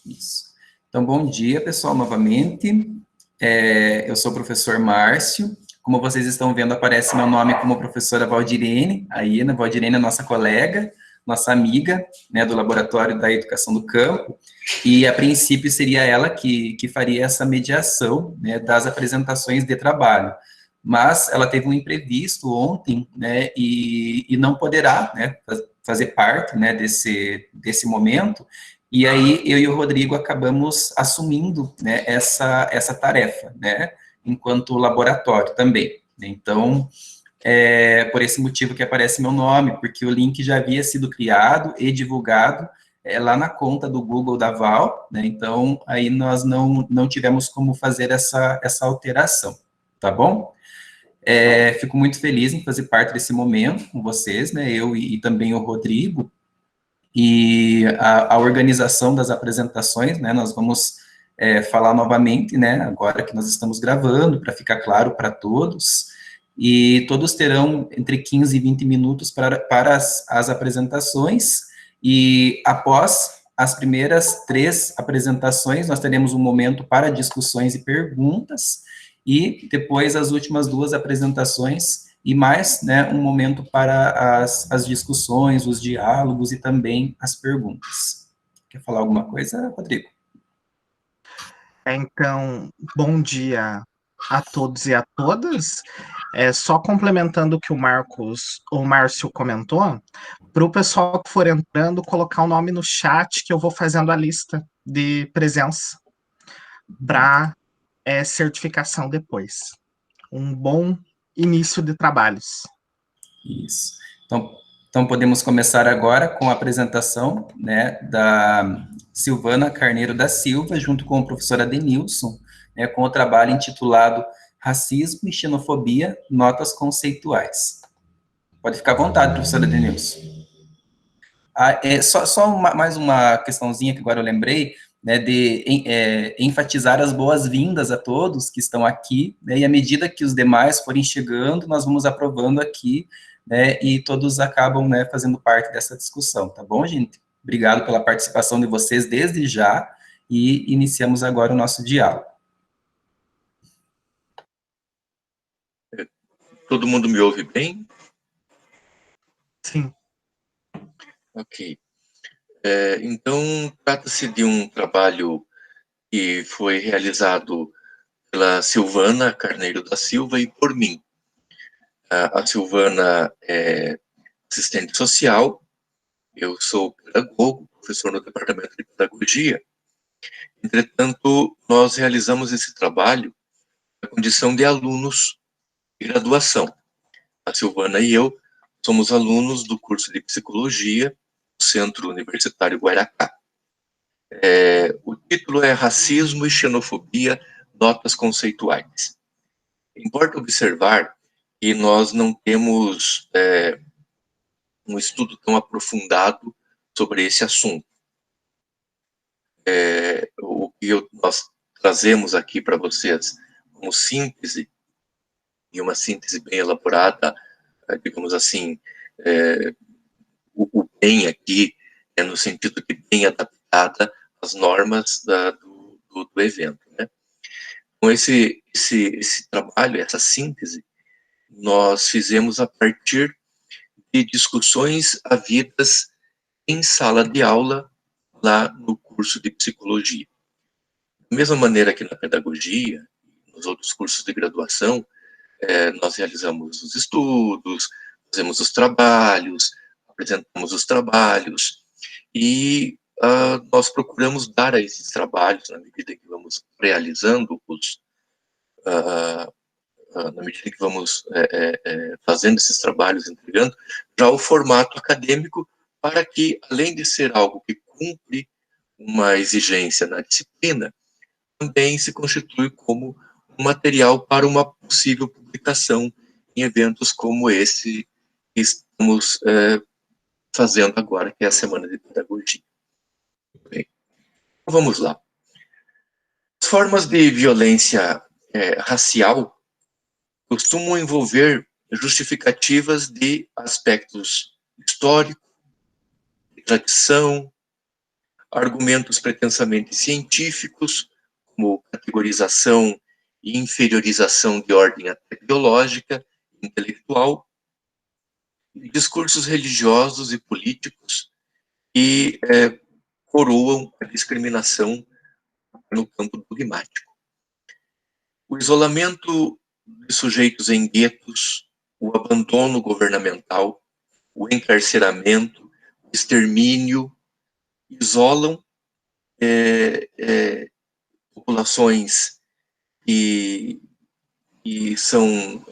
Isso. Então, bom dia, pessoal, novamente. Eu sou o professor Márcio. Como vocês estão vendo, aparece meu nome como professora Valdirene. Aí, a Valdirene é nossa colega, nossa amiga, né, do Laboratório da Educação do Campo. E, a princípio, seria ela que faria essa mediação, né, das apresentações de trabalho. Mas ela teve um imprevisto ontem, né, e não poderá, né, fazer parte, né, desse momento. E aí, eu e o Rodrigo acabamos assumindo, né, essa tarefa, né, enquanto laboratório também. Então, por esse motivo que aparece meu nome, porque o link já havia sido criado e divulgado lá na conta do Google da Val, né, então, aí nós não tivemos como fazer essa alteração, tá bom? Fico muito feliz em fazer parte desse momento com vocês, né, eu e também o Rodrigo, e a organização das apresentações, né, nós vamos falar novamente, né, agora que nós estamos gravando, para ficar claro para todos, e todos terão entre 15 e 20 minutos para as apresentações, e após as primeiras 3 apresentações, nós teremos um momento para discussões e perguntas, e depois as últimas 2 apresentações, e mais, né, um momento para as discussões, os diálogos e também as perguntas. Quer falar alguma coisa, Rodrigo? Então, bom dia a todos e a todas. Só complementando o que o Márcio comentou, para o pessoal que for entrando, colocar o nome no chat, que eu vou fazendo a lista de presença para certificação depois. Um bom início de trabalhos. Isso. Então podemos começar agora com a apresentação, né, da Silvana Carneiro da Silva, junto com o professor Adenilson, né, com o trabalho intitulado Racismo e Xenofobia, Notas Conceituais. Pode ficar à vontade, professor Adenilson. Mais uma questãozinha que agora eu lembrei, né, de enfatizar as boas-vindas a todos que estão aqui, né, e à medida que os demais forem chegando, nós vamos aprovando aqui, né, e todos acabam, né, fazendo parte dessa discussão, tá bom, gente? Obrigado pela participação de vocês desde já, e iniciamos agora o nosso diálogo. Todo mundo me ouve bem? Sim. Ok. Então, trata-se de um trabalho que foi realizado pela Silvana Carneiro da Silva e por mim. A Silvana é assistente social, eu sou pedagogo, professor no departamento de pedagogia. Entretanto, nós realizamos esse trabalho na condição de alunos de graduação. A Silvana e eu somos alunos do curso de psicologia do Centro Universitário Guaracá. O título é Racismo e Xenofobia, Notas Conceituais. Importa observar que nós não temos um estudo tão aprofundado sobre esse assunto. O que nós trazemos aqui para vocês como síntese, e uma síntese bem elaborada, digamos assim, o bem aqui é no sentido de bem adaptada às normas do evento, né? Com esse trabalho, essa síntese, nós fizemos a partir de discussões havidas em sala de aula lá no curso de psicologia. Da mesma maneira que na pedagogia, nos outros cursos de graduação, nós realizamos os estudos, fazemos os trabalhos, apresentamos os trabalhos, e nós procuramos dar a esses trabalhos, na medida que vamos realizando-os, na medida que vamos fazendo esses trabalhos, entregando, já o formato acadêmico, para que, além de ser algo que cumpre uma exigência na disciplina, também se constitui como um material para uma possível publicação em eventos como esse que estamos fazendo agora, que é a Semana de Pedagogia. Bem, então vamos lá. As formas de violência racial costumam envolver justificativas de aspectos históricos, de tradição, argumentos pretensamente científicos, como categorização e inferiorização de ordem até biológica, intelectual, e discursos religiosos e políticos que coroam a discriminação no campo dogmático. O isolamento de sujeitos em guetos, o abandono governamental, o encarceramento, o extermínio, isolam populações que são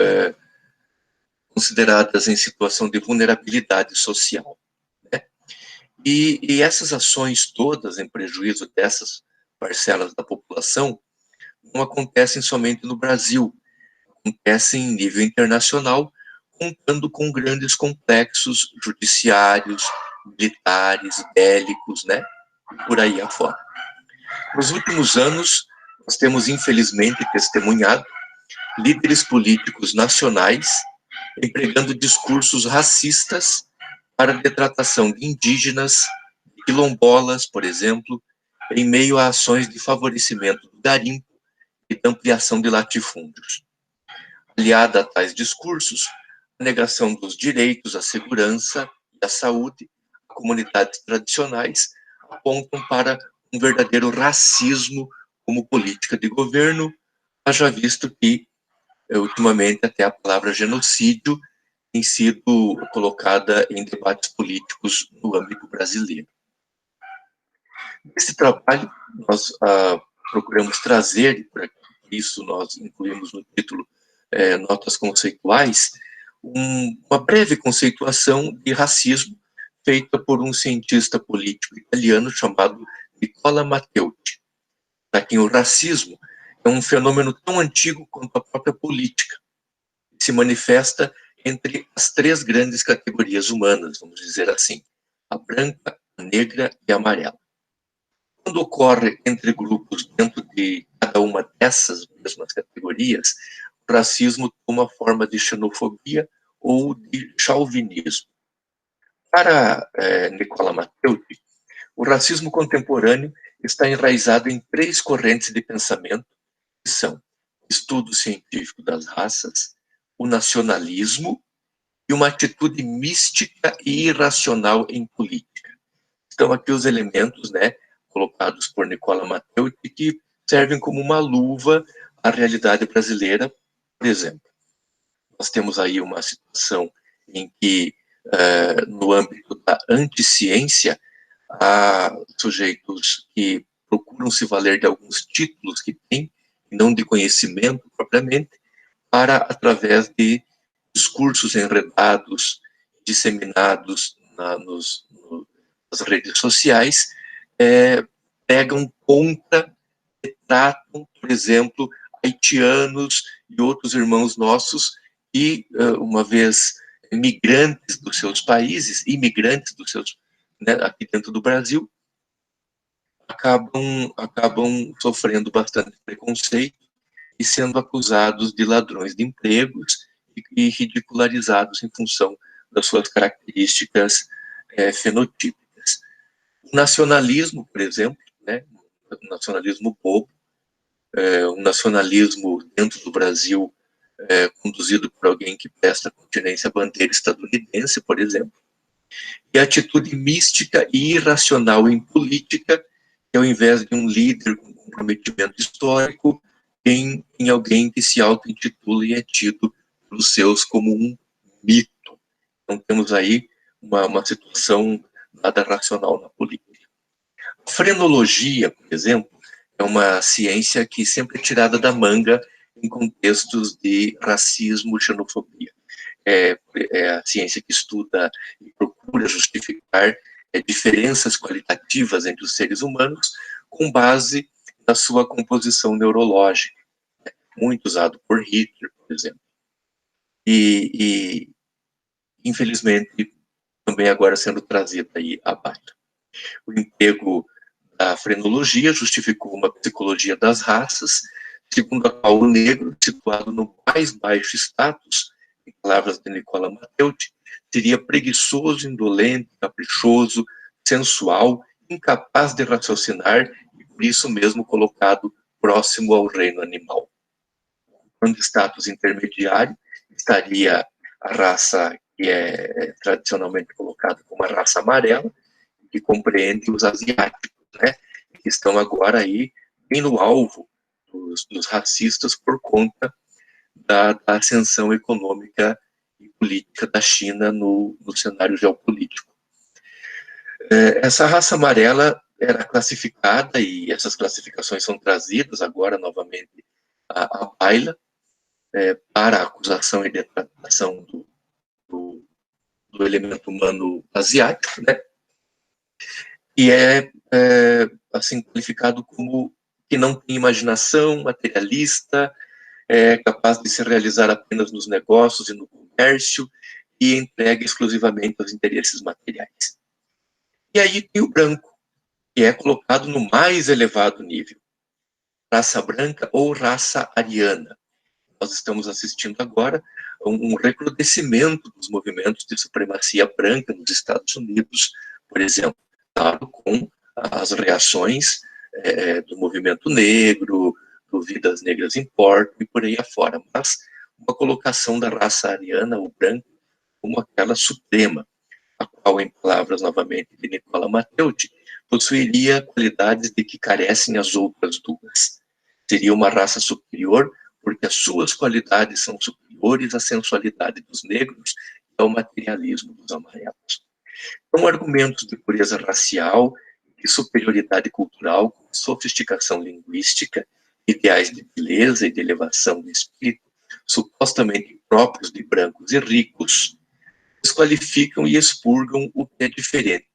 consideradas em situação de vulnerabilidade social, né? E essas ações todas, em prejuízo dessas parcelas da população, não acontecem somente no Brasil, acontecem em nível internacional, contando com grandes complexos judiciários, militares, bélicos, né? Por aí afora. Nos últimos anos, nós temos, infelizmente, testemunhado líderes políticos nacionais empregando discursos racistas para a detratação de indígenas, de quilombolas, por exemplo, em meio a ações de favorecimento do garimpo e da ampliação de latifúndios. Aliada a tais discursos, a negação dos direitos à segurança e à saúde, comunidades tradicionais apontam para um verdadeiro racismo como política de governo, haja visto que, ultimamente, até a palavra genocídio tem sido colocada em debates políticos no âmbito brasileiro. Nesse trabalho, nós procuramos trazer, e por isso nós incluímos no título Notas Conceituais, uma breve conceituação de racismo feita por um cientista político italiano chamado Nicola Matteucci, para quem o racismo é um fenômeno tão antigo quanto a própria política, que se manifesta entre as três grandes categorias humanas, vamos dizer assim, a branca, a negra e a amarela. Quando ocorre entre grupos dentro de cada uma dessas mesmas categorias, o racismo toma forma de xenofobia ou de chauvinismo. Para Nicola Matteucci, o racismo contemporâneo está enraizado em três correntes de pensamento, que são o estudo científico das raças, o nacionalismo e uma atitude mística e irracional em política. Estão aqui os elementos, né, colocados por Nicola Matteucci, que servem como uma luva à realidade brasileira. Por exemplo, nós temos aí uma situação em que, no âmbito da anticiência, há sujeitos que procuram se valer de alguns títulos que têm, e não de conhecimento propriamente, para, através de discursos enredados, disseminados nas redes sociais, pegam conta, retratam, por exemplo, haitianos e outros irmãos nossos que, uma vez migrantes dos seus países, imigrantes dos seus, né, aqui dentro do Brasil, acabam sofrendo bastante preconceito e sendo acusados de ladrões de empregos e ridicularizados em função das suas características fenotípicas. O nacionalismo, por exemplo, né, um nacionalismo bobo, um nacionalismo dentro do Brasil conduzido por alguém que presta continência à bandeira estadunidense, por exemplo, e a atitude mística e irracional em política, que ao invés de um líder com comprometimento histórico, tem alguém que se auto-intitula e é tido pelos seus como um mito. Então temos aí uma situação nada racional na política. A frenologia, por exemplo, é uma ciência que sempre é tirada da manga em contextos de racismo e xenofobia. É a ciência que estuda e procura justificar diferenças qualitativas entre os seres humanos com base na sua composição neurológica, muito usado por Hitler, por exemplo. E infelizmente, também agora sendo trazido aí à baila. O emprego da frenologia justificou uma psicologia das raças, segundo a qual o negro, situado no mais baixo status, em palavras de Nicola Matteucci, seria preguiçoso, indolente, caprichoso, sensual incapaz de raciocinar e por isso mesmo colocado próximo ao reino animal. No status intermediário estaria a raça que é tradicionalmente colocada como a raça amarela, que compreende os asiáticos, né, que estão agora aí bem no alvo dos racistas por conta da ascensão econômica e política da China no cenário geopolítico. Essa raça amarela era classificada, e essas classificações são trazidas agora novamente à baila, para a acusação e detratação do elemento humano asiático, né? E assim, qualificado como que não tem imaginação, materialista, capaz de se realizar apenas nos negócios e no comércio, e entregue exclusivamente aos interesses materiais. E aí tem o branco, que é colocado no mais elevado nível, raça branca ou raça ariana. Nós estamos assistindo agora a um recrudescimento dos movimentos de supremacia branca nos Estados Unidos, por exemplo, claro, com as reações do movimento negro, do Vidas Negras Importam e por aí afora, mas uma colocação da raça ariana ou branca como aquela suprema, a qual, em palavras novamente de Nicola Matteucci, possuiria qualidades de que carecem as outras duas. Seria uma raça superior porque as suas qualidades são superiores à sensualidade dos negros e ao materialismo dos amarelos. São argumentos de pureza racial, de superioridade cultural, sofisticação linguística, ideais de beleza e de elevação de espírito, supostamente próprios de brancos e ricos, desqualificam e expurgam o que é diferente,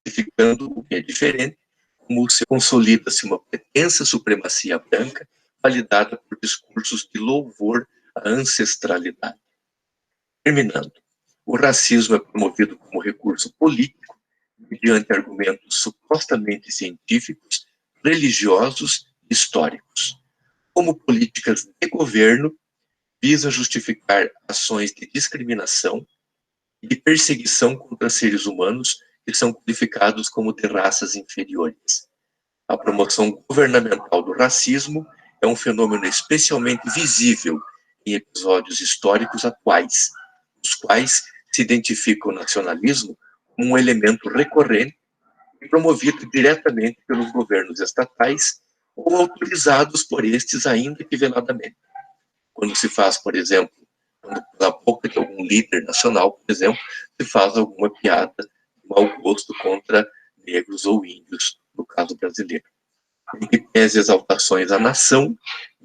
identificando o que é diferente, como se consolida-se uma pretensa supremacia branca, validada por discursos de louvor à ancestralidade. Terminando, o racismo é promovido como recurso político, mediante argumentos supostamente científicos, religiosos e históricos. Como políticas de governo, visa justificar ações de discriminação e de perseguição contra seres humanos que são qualificados como de raças inferiores. A promoção governamental do racismo é um fenômeno especialmente visível em episódios históricos atuais, nos quais se identifica o nacionalismo como um elemento recorrente e promovido diretamente pelos governos estatais ou autorizados por estes ainda que veladamente. Quando se faz, por exemplo, pela boca de algum líder nacional, por exemplo, se faz alguma piada de mau gosto contra negros ou índios, no caso brasileiro. Em que pese exaltações à nação,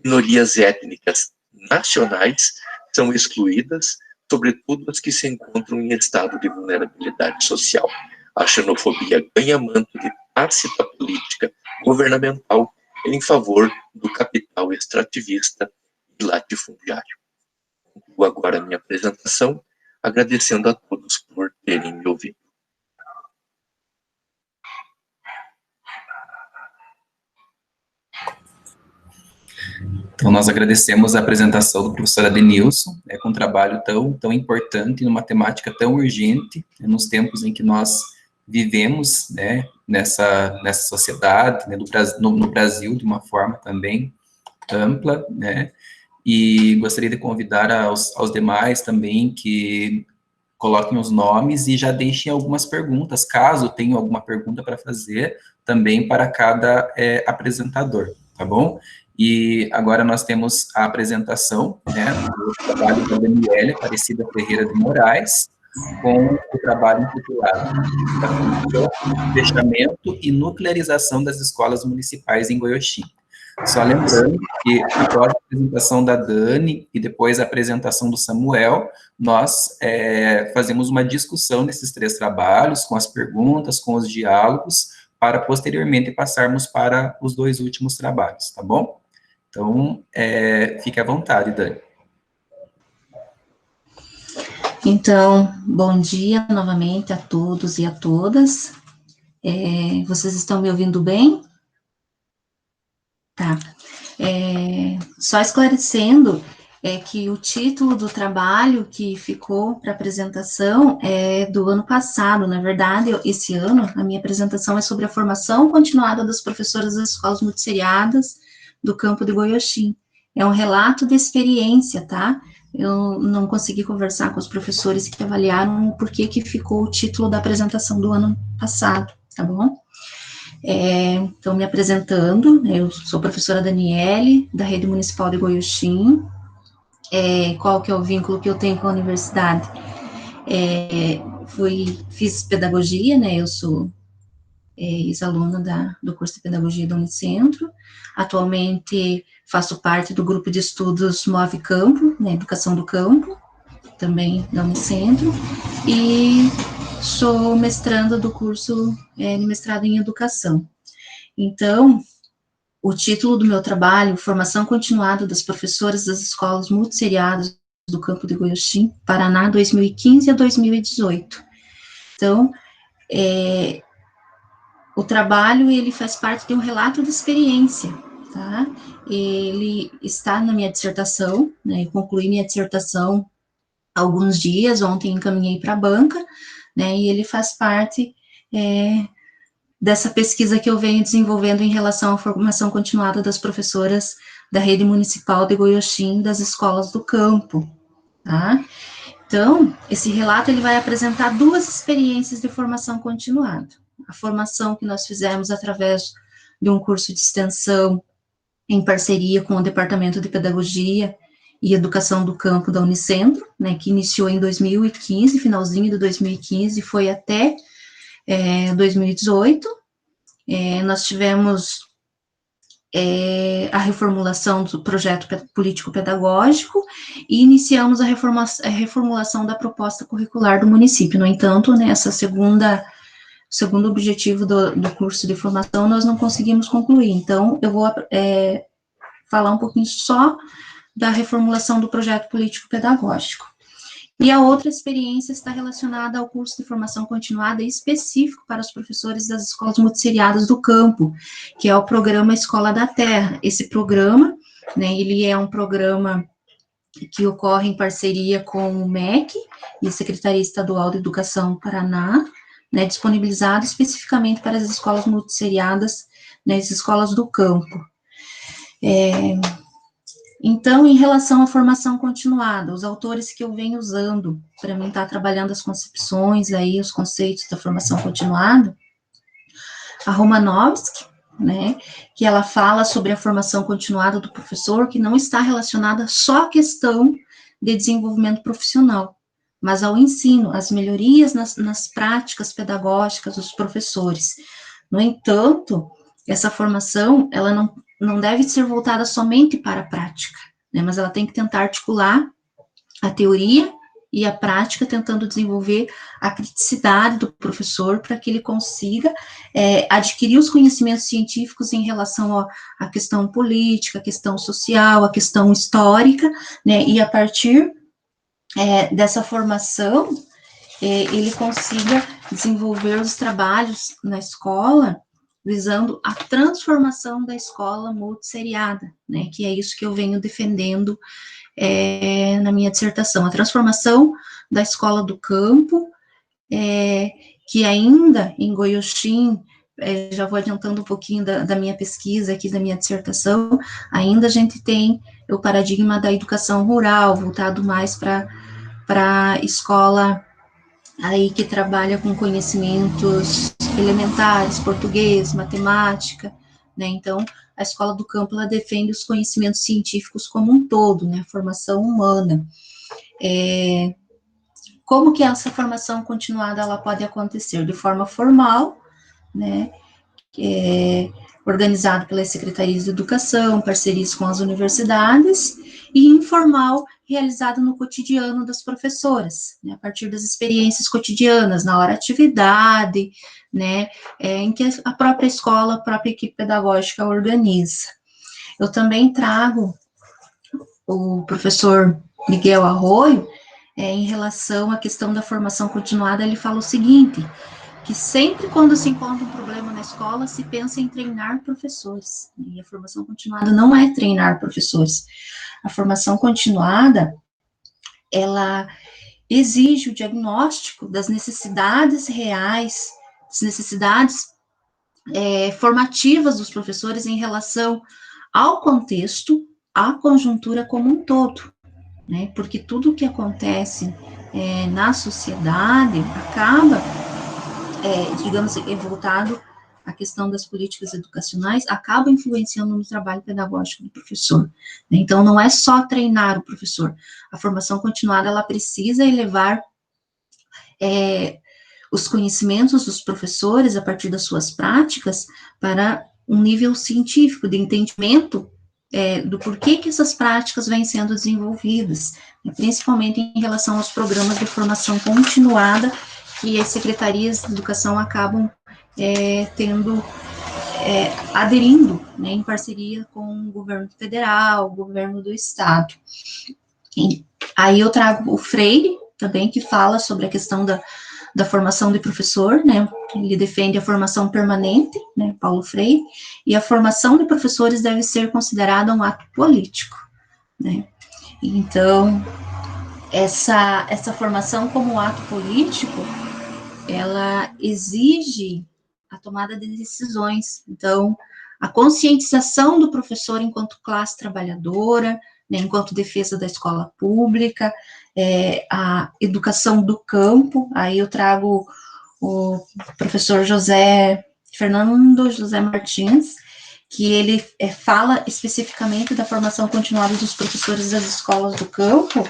minorias étnicas nacionais são excluídas, sobretudo as que se encontram em estado de vulnerabilidade social. A xenofobia ganha manto de tácita política governamental em favor do capital extrativista e latifundiário. Concluo agora a minha apresentação, agradecendo a todos por terem me ouvido. Então, nós agradecemos a apresentação do professor Adenilson, com um trabalho tão importante, numa temática tão urgente, nos tempos em que nós vivemos, né, nessa sociedade, né, no Brasil, de uma forma também ampla, né, e gostaria de convidar aos demais também que coloquem os nomes e já deixem algumas perguntas, caso tenham alguma pergunta para fazer, também para cada apresentador, tá bom? E agora nós temos a apresentação, né, do trabalho da Daniela Aparecida Ferreira de Moraes, com o trabalho intitulado Fechamento e Nuclearização das Escolas Municipais em Goioxim. Só lembrando que após a apresentação da Dani e depois a apresentação do Samuel, nós fazemos uma discussão desses três trabalhos, com as perguntas, com os diálogos, para posteriormente passarmos para os dois últimos trabalhos, tá bom? Então, fique à vontade, Dani. Então, bom dia novamente a todos e a todas. Vocês estão me ouvindo bem? Tá. Só esclarecendo, é que o título do trabalho que ficou para apresentação é do ano passado. Na verdade, esse ano, a minha apresentação é sobre a formação continuada das professoras das escolas multisseriadas do campo de Goioxim. É um relato de experiência, tá? Eu não consegui conversar com os professores que avaliaram o porquê que ficou o título da apresentação do ano passado, tá bom? Então, me apresentando, eu sou a professora Daniele, da Rede Municipal de Goioxim. Qual que é o vínculo que eu tenho com a universidade? Fiz pedagogia, né, eu sou ex-aluna do curso de pedagogia da Unicentro. Atualmente faço parte do grupo de estudos Move Campo, né, Educação do Campo, também da Unicentro, e sou mestranda do curso de mestrado em educação. Então, o título do meu trabalho, Formação Continuada das Professoras das Escolas Multisseriadas do Campo de Goioxim, Paraná, 2015 a 2018. Então, o trabalho, ele faz parte de um relato de experiência, tá? Ele está na minha dissertação, né? Eu concluí minha dissertação há alguns dias, ontem encaminhei para a banca, né? E ele faz parte dessa pesquisa que eu venho desenvolvendo em relação à formação continuada das professoras da Rede Municipal de Goioxim, das escolas do campo, tá? Então, esse relato, ele vai apresentar duas experiências de formação continuada. A formação que nós fizemos através de um curso de extensão em parceria com o Departamento de Pedagogia e Educação do Campo da Unicentro, né, que iniciou em 2015, finalzinho de 2015, foi até 2018. Nós tivemos a reformulação do projeto político-pedagógico e iniciamos a reformulação da proposta curricular do município. No entanto, nessa segundo objetivo do curso de formação, nós não conseguimos concluir. Então, eu vou falar um pouquinho só da reformulação do projeto político-pedagógico. E a outra experiência está relacionada ao curso de formação continuada específico para os professores das escolas multisseriadas do campo, que é o programa Escola da Terra. Esse programa, né, ele é um programa que ocorre em parceria com o MEC e a Secretaria Estadual de Educação Paraná, né, disponibilizado especificamente para as escolas multisseriadas, né, as escolas do campo. Então, em relação à formação continuada, os autores que eu venho usando para mim estar trabalhando as concepções aí, os conceitos da formação continuada, a Romanovsky, né, que ela fala sobre a formação continuada do professor, que não está relacionada só à questão de desenvolvimento profissional, mas ao ensino, às melhorias nas práticas pedagógicas dos professores. No entanto, essa formação, ela não deve ser voltada somente para a prática, né, mas ela tem que tentar articular a teoria e a prática, tentando desenvolver a criticidade do professor para que ele consiga adquirir os conhecimentos científicos em relação à questão política, à questão social, à questão histórica, né, e a partir dessa formação, ele consiga desenvolver os trabalhos na escola, visando a transformação da escola multisseriada, né, que é isso que eu venho defendendo na minha dissertação, a transformação da escola do campo, que ainda em Goioxim, já vou adiantando um pouquinho da minha pesquisa aqui, da minha dissertação, ainda a gente tem o paradigma da educação rural, voltado mais para a escola aí que trabalha com conhecimentos elementares, português, matemática, né, então a escola do campo, ela defende os conhecimentos científicos como um todo, né, a formação humana. Como que essa formação continuada, ela pode acontecer? De forma formal, né, organizado pelas secretarias de educação, parcerias com as universidades, e informal, realizado no cotidiano das professoras, né, a partir das experiências cotidianas, na hora atividade, né, em que a própria escola, a própria equipe pedagógica organiza. Eu também trago o professor Miguel Arroio, em relação à questão da formação continuada, ele fala o seguinte, que sempre quando se encontra um problema na escola se pensa em treinar professores, e a formação continuada não é treinar professores. A formação continuada, ela exige o diagnóstico das necessidades reais, das necessidades formativas dos professores em relação ao contexto, à conjuntura como um todo, né? Porque tudo o que acontece na sociedade acaba, digamos, voltado à questão das políticas educacionais, acaba influenciando no trabalho pedagógico do professor. Então, não é só treinar o professor. A formação continuada, ela precisa elevar os conhecimentos dos professores, a partir das suas práticas, para um nível científico, de entendimento do porquê que essas práticas vêm sendo desenvolvidas, principalmente em relação aos programas de formação continuada, que as secretarias de educação acabam aderindo, né, em parceria com o governo federal, o governo do estado. E aí eu trago o Freire, também, que fala sobre a questão da formação de professor, né, ele defende a formação permanente, né, Paulo Freire, e a formação de professores deve ser considerada um ato político, né. Então, essa formação como ato político, ela exige a tomada de decisões. Então, a conscientização do professor enquanto classe trabalhadora, né, enquanto defesa da escola pública, a educação do campo. Aí eu trago o professor Fernando José Martins, que ele fala especificamente da formação continuada dos professores das escolas do campo,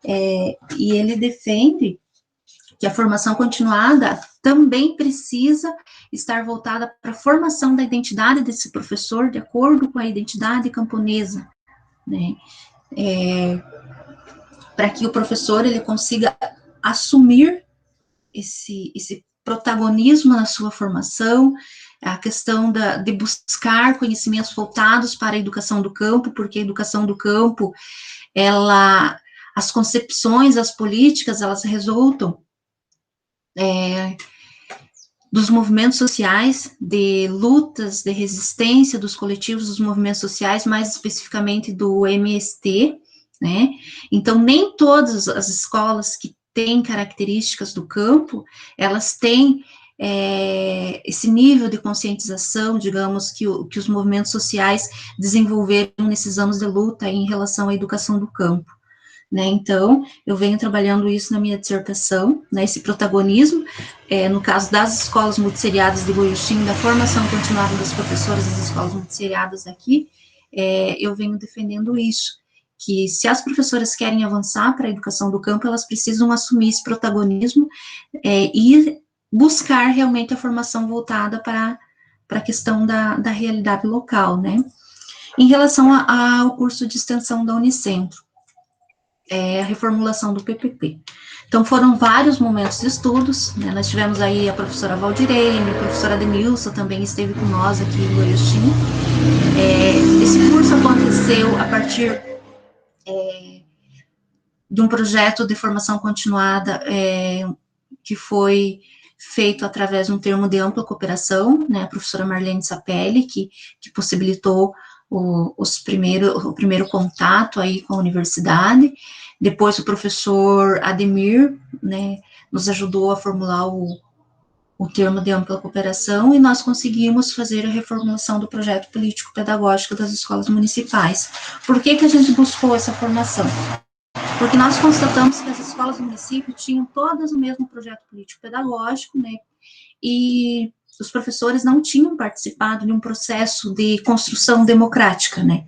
e ele defende que a formação continuada também precisa estar voltada para a formação da identidade desse professor, de acordo com a identidade camponesa, né, para que o professor ele consiga assumir esse protagonismo na sua formação, a questão de buscar conhecimentos voltados para a educação do campo, porque a educação do campo, as concepções, as políticas, elas resultam dos movimentos sociais, de lutas, de resistência dos coletivos dos movimentos sociais, mais especificamente do MST, né? Então, nem todas as escolas que têm características do campo, elas têm esse nível de conscientização, digamos, que os movimentos sociais desenvolveram nesses anos de luta em relação à educação do campo. Né, então, eu venho trabalhando isso na minha dissertação, né, esse protagonismo, no caso das escolas multisseriadas de Goiuxim, da formação continuada dos professores das escolas multisseriadas aqui, eu venho defendendo isso, que se as professoras querem avançar para a educação do campo, elas precisam assumir esse protagonismo e buscar realmente a formação voltada para a questão da realidade local, né. Em relação ao curso de extensão da Unicentro, a reformulação do PPP. Então, foram vários momentos de estudos, né, nós tivemos aí a professora Valdirene, a professora Denilson também esteve com nós aqui em Goiuxim. Esse curso aconteceu a partir de um projeto de formação continuada que foi feito através de um termo de ampla cooperação, né, a professora Marlene Sapelli, que possibilitou o primeiro contato aí com a universidade. Depois o professor Ademir, né, nos ajudou a formular o termo de ampla cooperação, e nós conseguimos fazer a reformulação do projeto político-pedagógico das escolas municipais. Por que a gente buscou essa formação? Porque nós constatamos que as escolas do município tinham todas o mesmo projeto político-pedagógico, né, e os professores não tinham participado de um processo de construção democrática, né.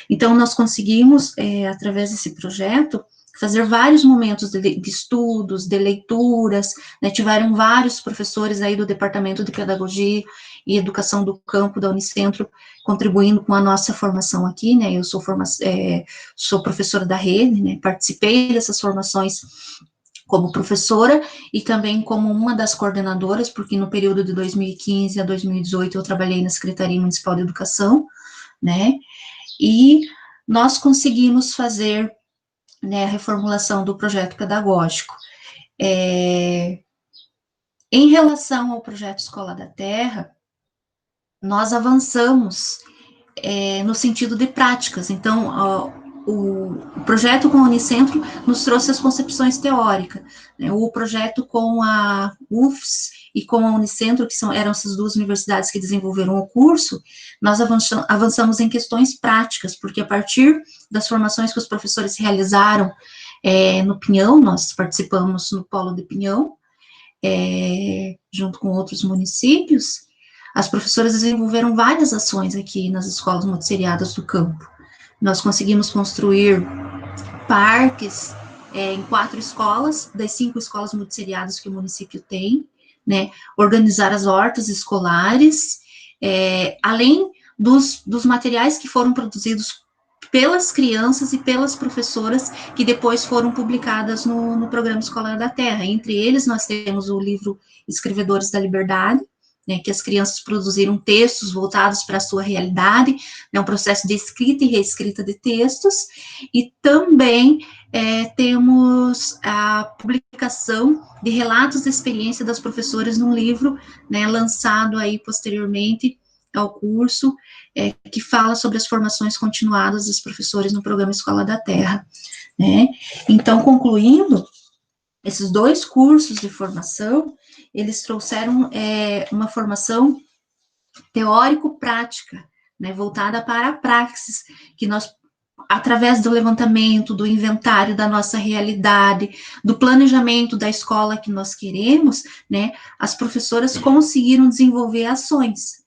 Então, nós conseguimos, através desse projeto, fazer vários momentos de estudos, de leituras, né, tiveram vários professores aí do Departamento de Pedagogia e Educação do Campo da Unicentro contribuindo com a nossa formação aqui, né, eu sou professora da rede, né, participei dessas formações como professora e também como uma das coordenadoras, porque no período de 2015 a 2018 eu trabalhei na Secretaria Municipal de Educação, né, e nós conseguimos fazer, né, a reformulação do projeto pedagógico. Em relação ao projeto Escola da Terra, nós avançamos no sentido de práticas. Então, o projeto com a Unicentro nos trouxe as concepções teóricas, né? O projeto com a UFS e com a Unicentro, que eram essas duas universidades que desenvolveram o curso, nós avançamos em questões práticas, porque a partir das formações que os professores realizaram no Pinhão, nós participamos no Polo de Pinhão, junto com outros municípios, as professoras desenvolveram várias ações aqui nas escolas multisseriadas do campo. Nós conseguimos construir parques em 4 escolas, das 5 escolas multisseriadas que o município tem, né? Organizar as hortas escolares, além dos materiais que foram produzidos pelas crianças e pelas professoras, que depois foram publicadas no Programa Escolar da Terra. Entre eles, nós temos o livro Escrevedores da Liberdade, né, que as crianças produziram textos voltados para a sua realidade, né, um processo de escrita e reescrita de textos, e também temos a publicação de relatos de experiência das professoras num livro, né, lançado aí posteriormente ao curso, que fala sobre as formações continuadas dos professores no Programa Escola da Terra, né. Então, concluindo, esses 2 cursos de formação, eles trouxeram uma formação teórico-prática, né, voltada para a praxis, que nós, através do levantamento, do inventário da nossa realidade, do planejamento da escola que nós queremos, né, as professoras conseguiram desenvolver ações.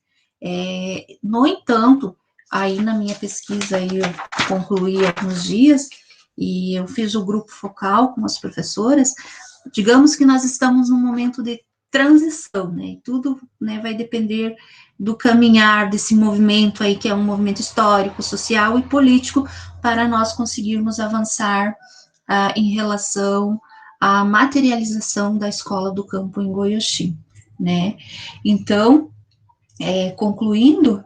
No entanto, aí na minha pesquisa aí eu concluí há alguns dias, e eu fiz o grupo focal com as professoras, digamos que nós estamos num momento de transição, né, e tudo, né, vai depender do caminhar desse movimento aí, que é um movimento histórico, social e político, para nós conseguirmos avançar em relação à materialização da escola do campo em Goiuxim, né. Então, concluindo,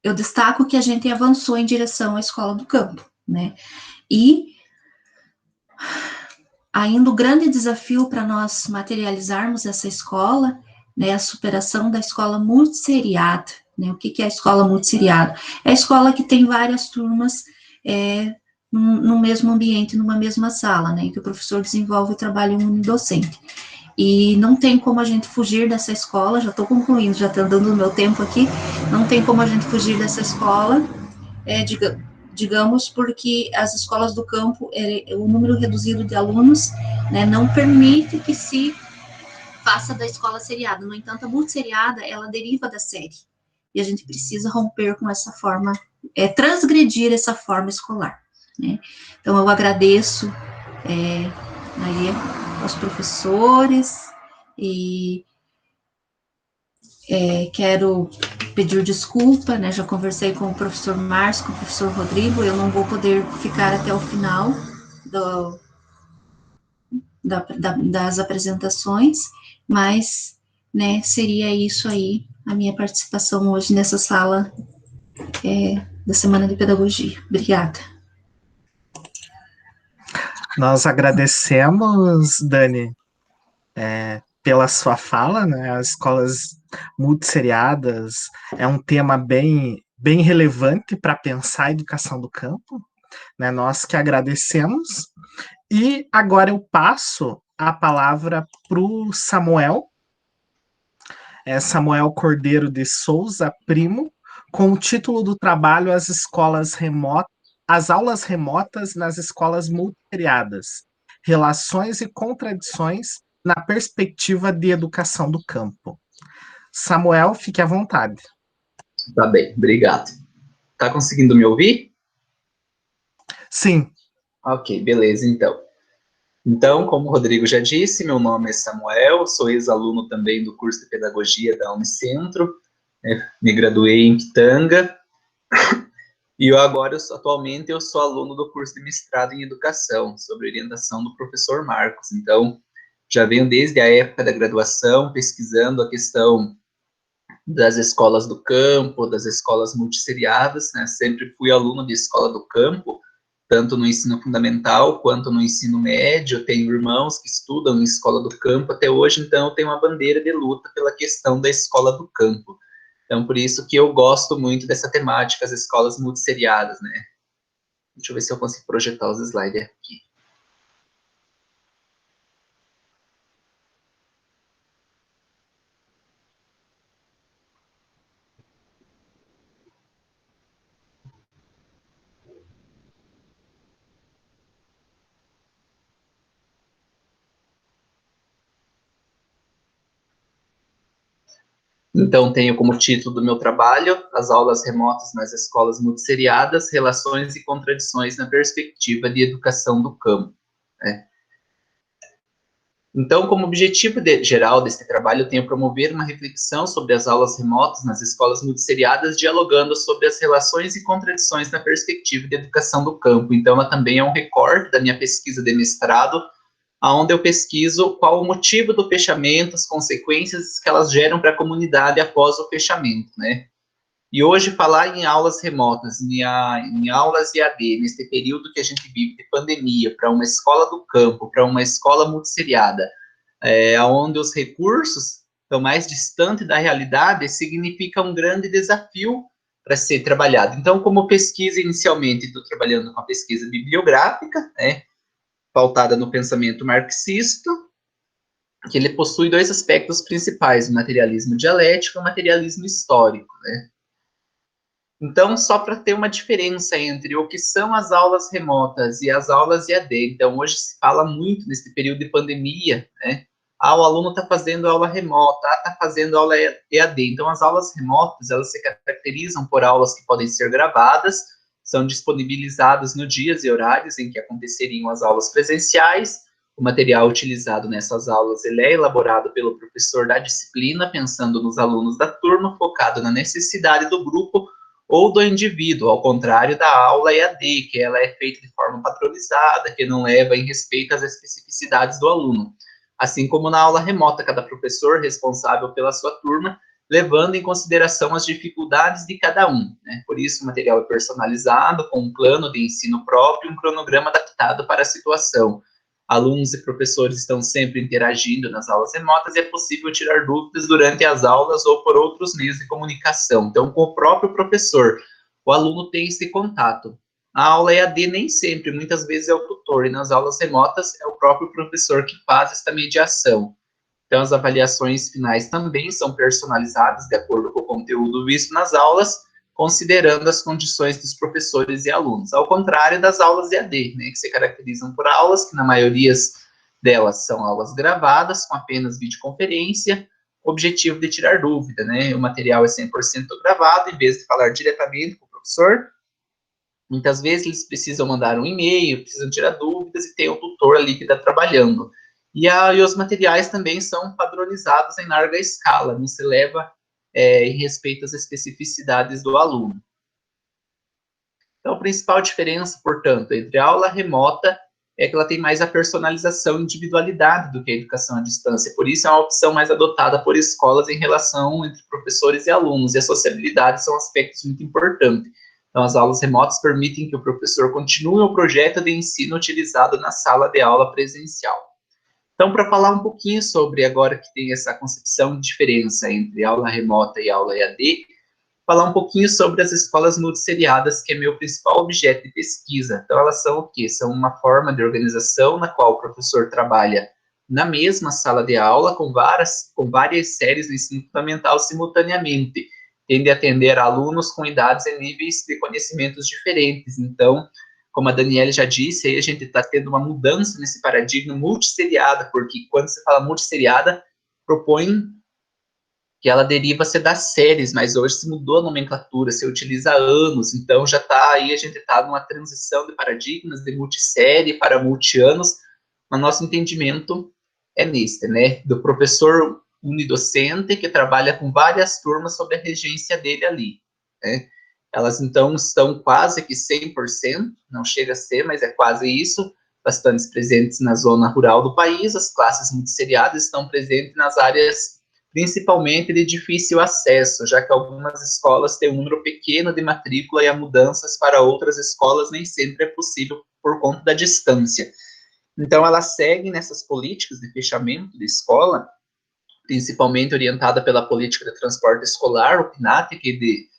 eu destaco que a gente avançou em direção à escola do campo, né, e ainda o grande desafio para nós materializarmos essa escola, né, a superação da escola multisseriada, né, o que é a escola multisseriada? É a escola que tem várias turmas no mesmo ambiente, numa mesma sala, né, que o professor desenvolve o trabalho unidocente. E não tem como a gente fugir dessa escola, já estou concluindo, já está dando o meu tempo aqui, não tem como a gente fugir dessa escola, digamos, porque as escolas do campo, o número reduzido de alunos, né, não permite que se faça da escola seriada. No entanto, a multisseriada, ela deriva da série, e a gente precisa romper com essa forma, transgredir essa forma escolar, né. Então, eu agradeço aí aos professores, e quero pedir desculpa, né, já conversei com o professor Márcio, com o professor Rodrigo, eu não vou poder ficar até o final das apresentações, mas, né, seria isso aí, a minha participação hoje nessa sala da Semana de Pedagogia. Obrigada. Nós agradecemos, Dani, pela sua fala, né? As escolas multisseriadas é um tema bem relevante para pensar a educação do campo, né? Nós que agradecemos. E agora eu passo a palavra para o Samuel, Samuel Cordeiro de Souza Primo, com o título do trabalho As aulas remotas nas escolas multisseriadas, relações e contradições na perspectiva de educação do campo. Samuel, fique à vontade. Tá bem, obrigado. Tá conseguindo me ouvir? Sim. Ok, beleza, então. Então, como o Rodrigo já disse, meu nome é Samuel, sou ex-aluno também do curso de Pedagogia da Unicentro, me graduei em Pitanga, e atualmente eu sou aluno do curso de mestrado em Educação, sob orientação do professor Marcos. Então, já venho desde a época da graduação pesquisando a questão das escolas do campo, das escolas multisseriadas, né? Sempre fui aluno de escola do campo, tanto no ensino fundamental quanto no ensino médio. Eu tenho irmãos que estudam em escola do campo até hoje, então eu tenho uma bandeira de luta pela questão da escola do campo. Então, por isso que eu gosto muito dessa temática, as escolas multisseriadas, né? Deixa eu ver se eu consigo projetar os slides aqui. Então, tenho como título do meu trabalho as aulas remotas nas escolas multisseriadas, relações e contradições na perspectiva de educação do campo, né? Então, como objetivo geral desse trabalho, eu tenho promover uma reflexão sobre as aulas remotas nas escolas multisseriadas, dialogando sobre as relações e contradições na perspectiva de educação do campo. Então, ela também é um recorte da minha pesquisa de mestrado, onde eu pesquiso qual o motivo do fechamento, as consequências que elas geram para a comunidade após o fechamento, né? E hoje falar em aulas remotas, em aulas EAD, nesse período que a gente vive de pandemia, para uma escola do campo, para uma escola multisseriada, onde os recursos estão mais distantes da realidade, significa um grande desafio para ser trabalhado. Então, como pesquisa inicialmente, estou trabalhando com a pesquisa bibliográfica, né, pautada no pensamento marxista, que ele possui dois aspectos principais, o materialismo dialético e o materialismo histórico, né? Então, só para ter uma diferença entre o que são as aulas remotas e as aulas EAD, então hoje se fala muito nesse período de pandemia, né? O aluno está fazendo aula remota, está fazendo aula EAD. Então, as aulas remotas, elas se caracterizam por aulas que podem ser gravadas, são disponibilizadas no dias e horários em que aconteceriam as aulas presenciais. O material utilizado nessas aulas, ele é elaborado pelo professor da disciplina, pensando nos alunos da turma, focado na necessidade do grupo ou do indivíduo, ao contrário da aula EAD, que ela é feita de forma padronizada, que não leva em respeito às especificidades do aluno. Assim como na aula remota, cada professor responsável pela sua turma, levando em consideração as dificuldades de cada um, né? Por isso, o material é personalizado, com um plano de ensino próprio, um cronograma adaptado para a situação. Alunos e professores estão sempre interagindo nas aulas remotas e é possível tirar dúvidas durante as aulas ou por outros meios de comunicação. Então, com o próprio professor, o aluno tem esse contato. A aula EAD nem sempre, muitas vezes é o tutor, e nas aulas remotas é o próprio professor que faz essa mediação. Então, as avaliações finais também são personalizadas de acordo com o conteúdo visto nas aulas, considerando as condições dos professores e alunos, ao contrário das aulas EAD, né, que se caracterizam por aulas que, na maioria delas, são aulas gravadas, com apenas videoconferência, objetivo de tirar dúvida, né, o material é 100% gravado, em vez de falar diretamente com o professor, muitas vezes eles precisam mandar um e-mail, precisam tirar dúvidas e tem um tutor ali que está trabalhando. E os materiais também são padronizados em larga escala, não se leva em respeito às especificidades do aluno. Então, a principal diferença, portanto, entre a aula remota é que ela tem mais a personalização e individualidade do que a educação à distância. Por isso, é uma opção mais adotada por escolas em relação entre professores e alunos. E a sociabilidade são aspectos muito importantes. Então, as aulas remotas permitem que o professor continue o projeto de ensino utilizado na sala de aula presencial. Então, para falar um pouquinho sobre, agora que tem essa concepção de diferença entre aula remota e aula EAD, falar um pouquinho sobre as escolas multisseriadas, que é meu principal objeto de pesquisa. Então, elas são o quê? São uma forma de organização na qual o professor trabalha na mesma sala de aula, com várias séries de ensino fundamental simultaneamente, tende a atender alunos com idades e níveis de conhecimentos diferentes. Então, como a Daniela já disse, aí a gente está tendo uma mudança nesse paradigma multisseriada, porque quando se fala multisseriada, propõe que ela deriva-se das séries, mas hoje se mudou a nomenclatura, se utiliza há anos, então já está aí, a gente está numa transição de paradigmas de multissérie para multianos, mas nosso entendimento é nesse, né, do professor unidocente que trabalha com várias turmas sob a regência dele ali, né. Elas, então, estão quase que 100%, não chega a ser, mas é quase isso, bastante presentes na zona rural do país, as classes multisseriadas estão presentes nas áreas principalmente de difícil acesso, já que algumas escolas têm um número pequeno de matrícula e a mudanças para outras escolas nem sempre é possível por conta da distância. Então, elas seguem nessas políticas de fechamento de escola, principalmente orientada pela política de transporte escolar, o PNAT, que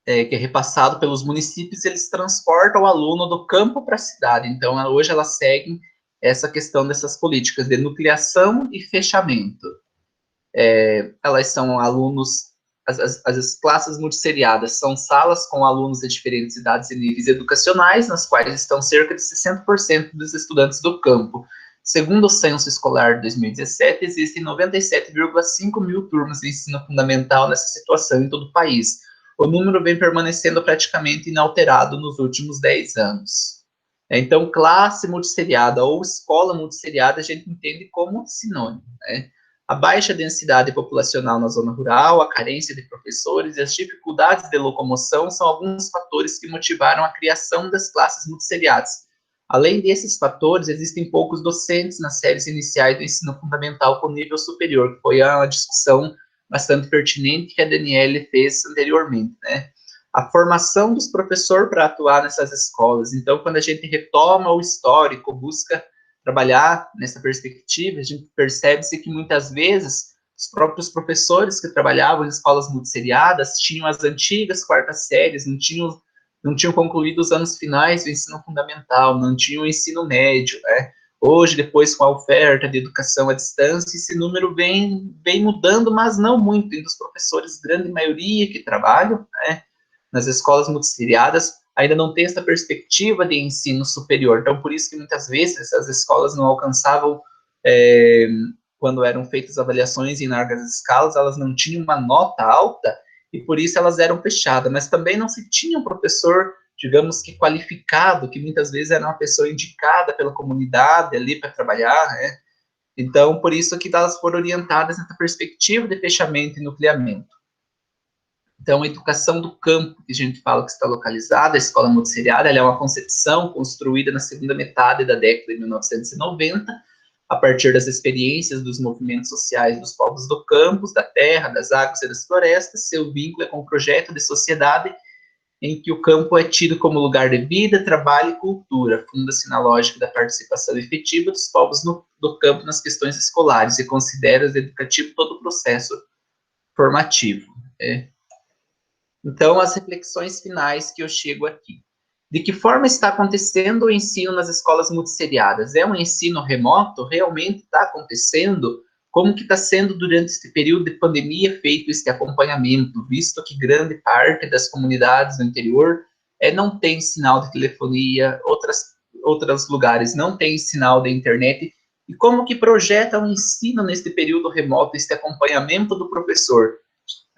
é repassado pelos municípios, eles transportam o aluno do campo para a cidade. Então, hoje elas seguem essa questão dessas políticas de nucleação e fechamento. Elas são alunos, as classes multisseriadas são salas com alunos de diferentes idades e níveis educacionais, nas quais estão cerca de 60% dos estudantes do campo. Segundo o censo escolar de 2017, existem 97,5 mil turmas de ensino fundamental nessa situação em todo o país. O número vem permanecendo praticamente inalterado nos últimos 10 anos. Então, classe multisseriada ou escola multisseriada a gente entende como sinônimo, né? A baixa densidade populacional na zona rural, a carência de professores e as dificuldades de locomoção são alguns fatores que motivaram a criação das classes multisseriadas. Além desses fatores, existem poucos docentes nas séries iniciais do ensino fundamental com nível superior, que foi uma discussão bastante pertinente que a Daniele fez anteriormente, né? A formação dos professores para atuar nessas escolas. Então, quando a gente retoma o histórico, busca trabalhar nessa perspectiva, a gente percebe-se que muitas vezes os próprios professores que trabalhavam em escolas multisseriadas tinham as antigas quartas séries, não tinham concluído os anos finais do ensino fundamental, não tinham o ensino médio, né? Hoje, depois, com a oferta de educação à distância, esse número vem mudando, mas não muito, e dos professores, grande maioria que trabalham, né, nas escolas multisseriadas, ainda não tem essa perspectiva de ensino superior. Então, por isso que muitas vezes essas escolas não alcançavam, quando eram feitas avaliações em largas escalas, elas não tinham uma nota alta, e por isso elas eram fechadas, mas também não se tinha um professor, digamos que qualificado, que muitas vezes era uma pessoa indicada pela comunidade ali para trabalhar, né? Então, por isso que elas foram orientadas nessa perspectiva de fechamento e nucleamento. Então, a educação do campo, que a gente fala que está localizada, a escola multisseriada, ela é uma concepção construída na segunda metade da década de 1990, a partir das experiências dos movimentos sociais dos povos do campo, da terra, das águas e das florestas. Seu vínculo é com o projeto de sociedade em que o campo é tido como lugar de vida, trabalho e cultura, funda-se na lógica da participação efetiva dos povos do campo nas questões escolares e considera educativo todo o processo formativo. Então, as reflexões finais que eu chego aqui. De que forma está acontecendo o ensino nas escolas multisseriadas? É um ensino remoto? Realmente está acontecendo? Como que está sendo durante este período de pandemia feito este acompanhamento, visto que grande parte das comunidades do interior não tem sinal de telefonia, outros lugares não tem sinal de internet, e como que projeta o ensino neste período remoto, este acompanhamento do professor?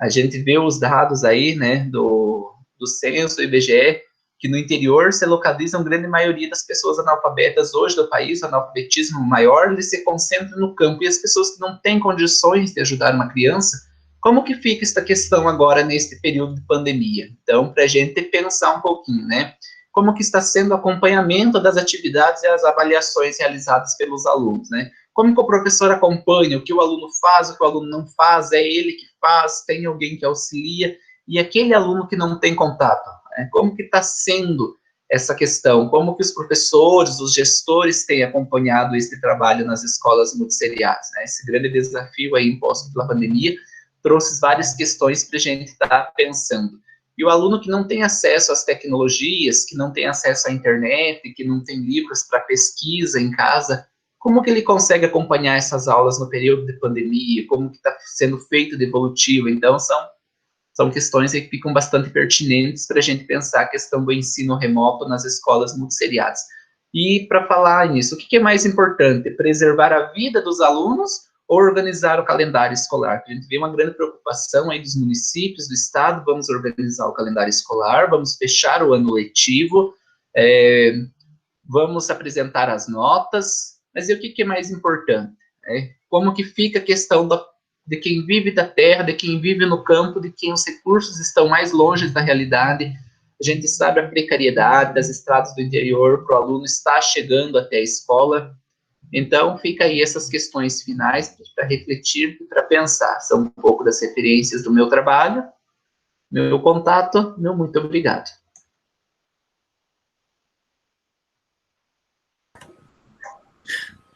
A gente vê os dados aí, né, do censo, do IBGE, que no interior se localizam grande maioria das pessoas analfabetas hoje do país, o analfabetismo maior, ele se concentra no campo, e as pessoas que não têm condições de ajudar uma criança, como que fica esta questão agora neste período de pandemia? Então, para a gente pensar um pouquinho, né, como que está sendo o acompanhamento das atividades e as avaliações realizadas pelos alunos, né? Como que o professor acompanha o que o aluno faz, o que o aluno não faz, é ele que faz, tem alguém que auxilia, e aquele aluno que não tem contato, né? Como que está sendo essa questão? Como que os professores, os gestores têm acompanhado esse trabalho nas escolas multisseriadas, né? Esse grande desafio aí imposto pela pandemia trouxe várias questões para a gente estar pensando. E o aluno que não tem acesso às tecnologias, que não tem acesso à internet, que não tem livros para pesquisa em casa, como que ele consegue acompanhar essas aulas no período de pandemia? Como que está sendo feito de evolutivo? Então, são questões que ficam bastante pertinentes para a gente pensar a questão do ensino remoto nas escolas multisseriadas. E, para falar nisso, o que é mais importante? Preservar a vida dos alunos ou organizar o calendário escolar? A gente vê uma grande preocupação aí dos municípios, do estado, vamos organizar o calendário escolar, vamos fechar o ano letivo, vamos apresentar as notas, mas e o que é mais importante? Como que fica a questão de quem vive da terra, de quem vive no campo, de quem os recursos estão mais longe da realidade? A gente sabe a precariedade das estradas do interior para o aluno estar chegando até a escola. Então, fica aí essas questões finais para refletir e para pensar. São um pouco das referências do meu trabalho, meu contato, meu muito obrigado.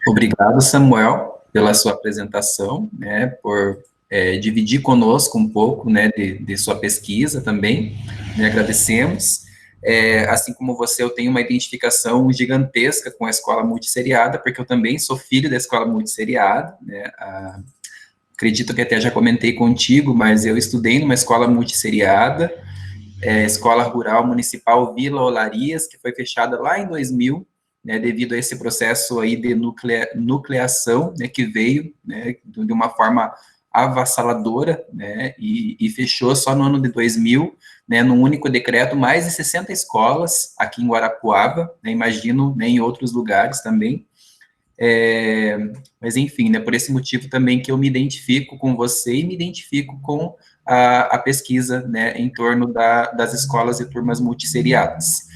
Obrigado, Samuel, pela sua apresentação, né, por dividir conosco um pouco, né, de sua pesquisa também, né, agradecemos. Assim como você, eu tenho uma identificação gigantesca com a escola multisseriada, porque eu também sou filho da escola multisseriada, né, acredito que até já comentei contigo, mas eu estudei numa escola multisseriada, Escola Rural Municipal Vila Olarias, que foi fechada lá em 2000, né, devido a esse processo aí de nucleação, né, que veio, né, de uma forma avassaladora, né, e fechou só no ano de 2000, né, num único decreto, mais de 60 escolas aqui em Guarapuava, né, imagino, né, em outros lugares também. Mas enfim, né, por esse motivo também que eu me identifico com você e me identifico com a pesquisa, né, em torno das escolas e turmas multisseriadas.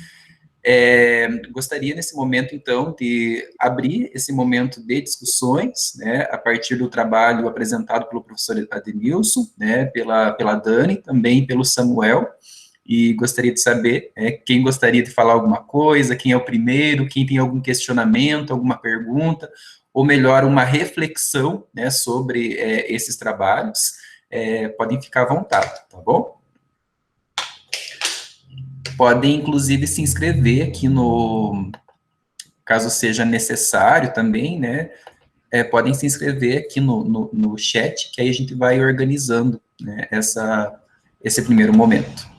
Gostaria nesse momento, então, de abrir esse momento de discussões, né, a partir do trabalho apresentado pelo professor Adenilson, né, pela Dani, também pelo Samuel, e gostaria de saber quem gostaria de falar alguma coisa, quem é o primeiro, quem tem algum questionamento, alguma pergunta, ou melhor, uma reflexão, né, sobre esses trabalhos, podem ficar à vontade, tá bom? Podem, inclusive, se inscrever aqui no, caso seja necessário também, né, podem se inscrever aqui no chat, que aí a gente vai organizando, né, esse primeiro momento.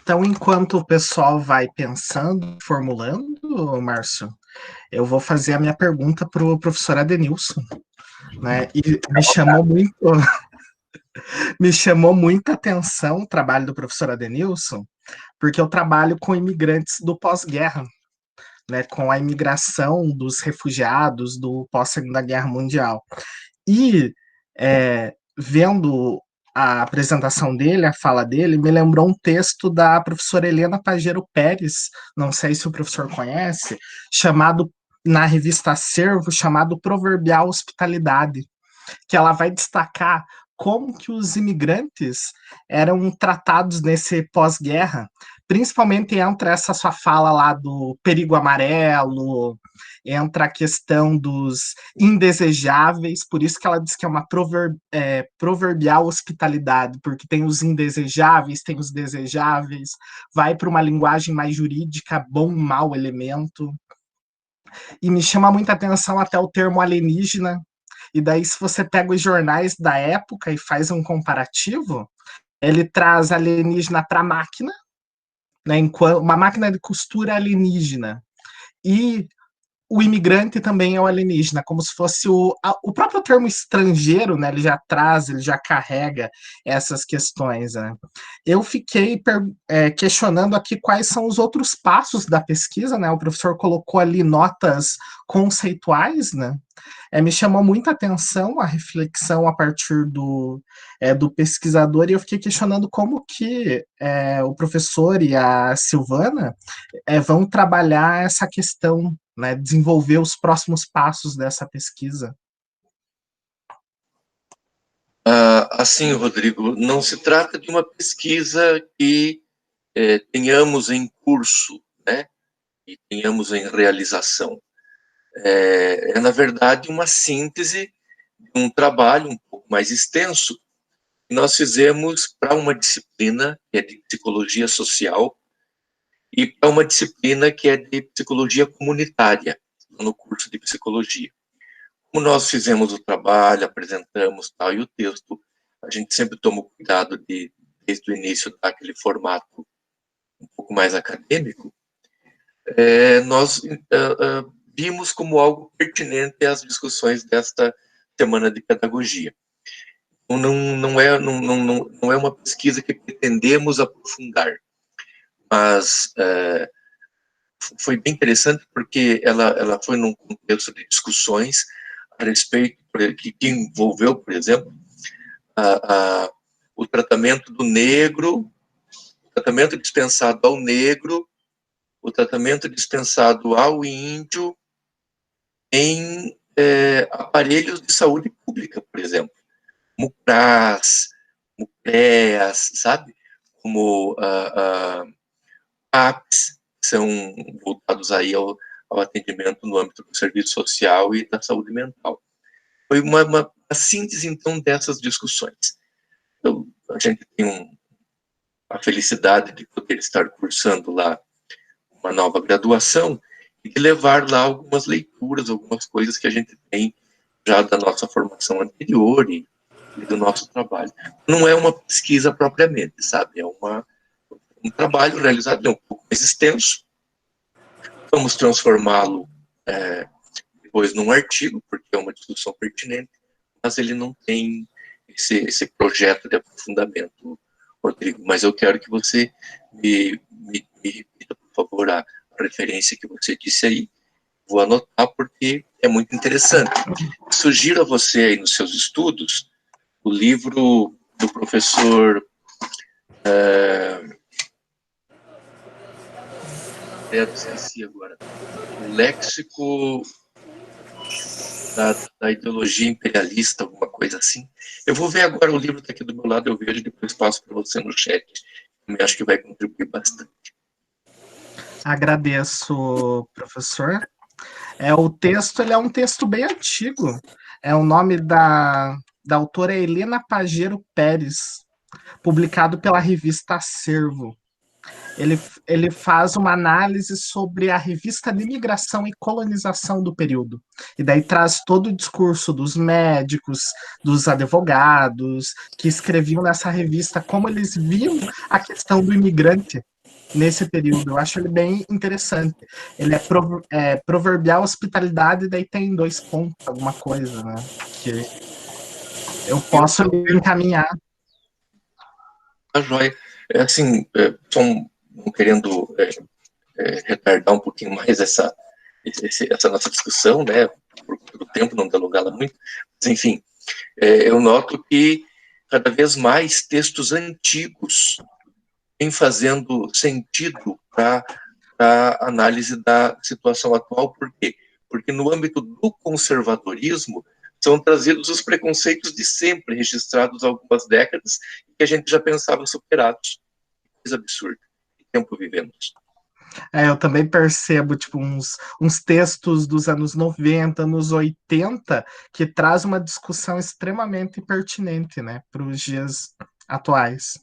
Então, enquanto o pessoal vai pensando, formulando, Márcio, eu vou fazer a minha pergunta para o professor Adenilson, né? E me chamou muita atenção o trabalho do professor Adenilson, porque eu trabalho com imigrantes do pós-guerra, né? Com a imigração dos refugiados do pós-Segunda Guerra Mundial. E vendo a apresentação dele, a fala dele, me lembrou um texto da professora Helena Pajero Pérez, não sei se o professor conhece, chamado, na revista Acervo, chamado Proverbial Hospitalidade, que ela vai destacar como que os imigrantes eram tratados nesse pós-guerra, principalmente entra essa sua fala lá do perigo amarelo, entra a questão dos indesejáveis, por isso que ela diz que é uma proverbial hospitalidade, porque tem os indesejáveis, tem os desejáveis, vai para uma linguagem mais jurídica, bom, mau elemento, e me chama muita atenção até o termo alienígena, e daí se você pega os jornais da época e faz um comparativo, ele traz alienígena para máquina, né, uma máquina de costura alienígena, e o imigrante também é o alienígena, como se fosse o próprio termo estrangeiro, né? Ele já traz, ele já carrega essas questões. Né? Eu fiquei questionando aqui quais são os outros passos da pesquisa, né? O professor colocou ali notas conceituais, né? Me chamou muita atenção a reflexão a partir do pesquisador, e eu fiquei questionando como que o professor e a Silvana vão trabalhar essa questão, né, desenvolver os próximos passos dessa pesquisa. Assim, Rodrigo, não se trata de uma pesquisa que tenhamos em curso, né, e tenhamos em realização. Na verdade, uma síntese de um trabalho um pouco mais extenso que nós fizemos para uma disciplina que é de psicologia social e para uma disciplina que é de psicologia comunitária, no curso de psicologia. Como nós fizemos o trabalho, apresentamos tal, e o texto, a gente sempre toma o cuidado de, desde o início, dar aquele formato um pouco mais acadêmico, nós vimos como algo pertinente às discussões desta semana de pedagogia. Não é uma pesquisa que pretendemos aprofundar, mas foi bem interessante porque ela foi num contexto de discussões a respeito, que envolveu, por exemplo, o tratamento do negro, o tratamento dispensado ao negro, o tratamento dispensado ao índio em aparelhos de saúde pública, por exemplo, MUPRAS, MUPREAS, sabe? Como APS, que são voltados aí ao atendimento no âmbito do serviço social e da saúde mental. Foi uma síntese, então, dessas discussões. Então, a gente tem a felicidade de poder estar cursando lá uma nova graduação e de levar lá algumas leituras, algumas coisas que a gente tem já da nossa formação anterior e do nosso trabalho. Não é uma pesquisa propriamente, sabe? É um trabalho realizado, um pouco mais extenso. Vamos transformá-lo depois num artigo, porque é uma discussão pertinente, mas ele não tem esse projeto de aprofundamento, Rodrigo. Mas eu quero que você me repita, por favor, a referência que você disse aí. Vou anotar porque é muito interessante. Sugiro a você aí nos seus estudos o livro do professor esqueci agora, o léxico da ideologia imperialista, alguma coisa assim. Eu vou ver agora, o livro está aqui do meu lado, eu vejo e depois passo para você no chat. Eu acho que vai contribuir bastante. Agradeço, professor. O texto, ele é um texto bem antigo. O nome da autora é Helena Pajero Pérez, publicado pela revista Acervo. Ele faz uma análise sobre a revista de imigração e colonização do período. E daí traz todo o discurso dos médicos, dos advogados, que escreviam nessa revista, como eles viam a questão do imigrante nesse período. Eu acho ele bem interessante. Ele é proverbial hospitalidade, daí tem 2 pontos, alguma coisa, né? Que eu posso encaminhar. Tá joia. Assim, só não querendo retardar um pouquinho mais essa nossa discussão, né? Por conta do tempo, não delongá-la muito. Mas, enfim, eu noto que cada vez mais textos antigos vêm fazendo sentido para a análise da situação atual. Por quê? Porque no âmbito do conservadorismo são trazidos os preconceitos de sempre, registrados há algumas décadas, que a gente já pensava superados. Que coisa absurda. Que tempo vivemos. Eu também percebo, tipo, uns textos dos anos 90, anos 80, que traz uma discussão extremamente pertinente, né, para os dias atuais.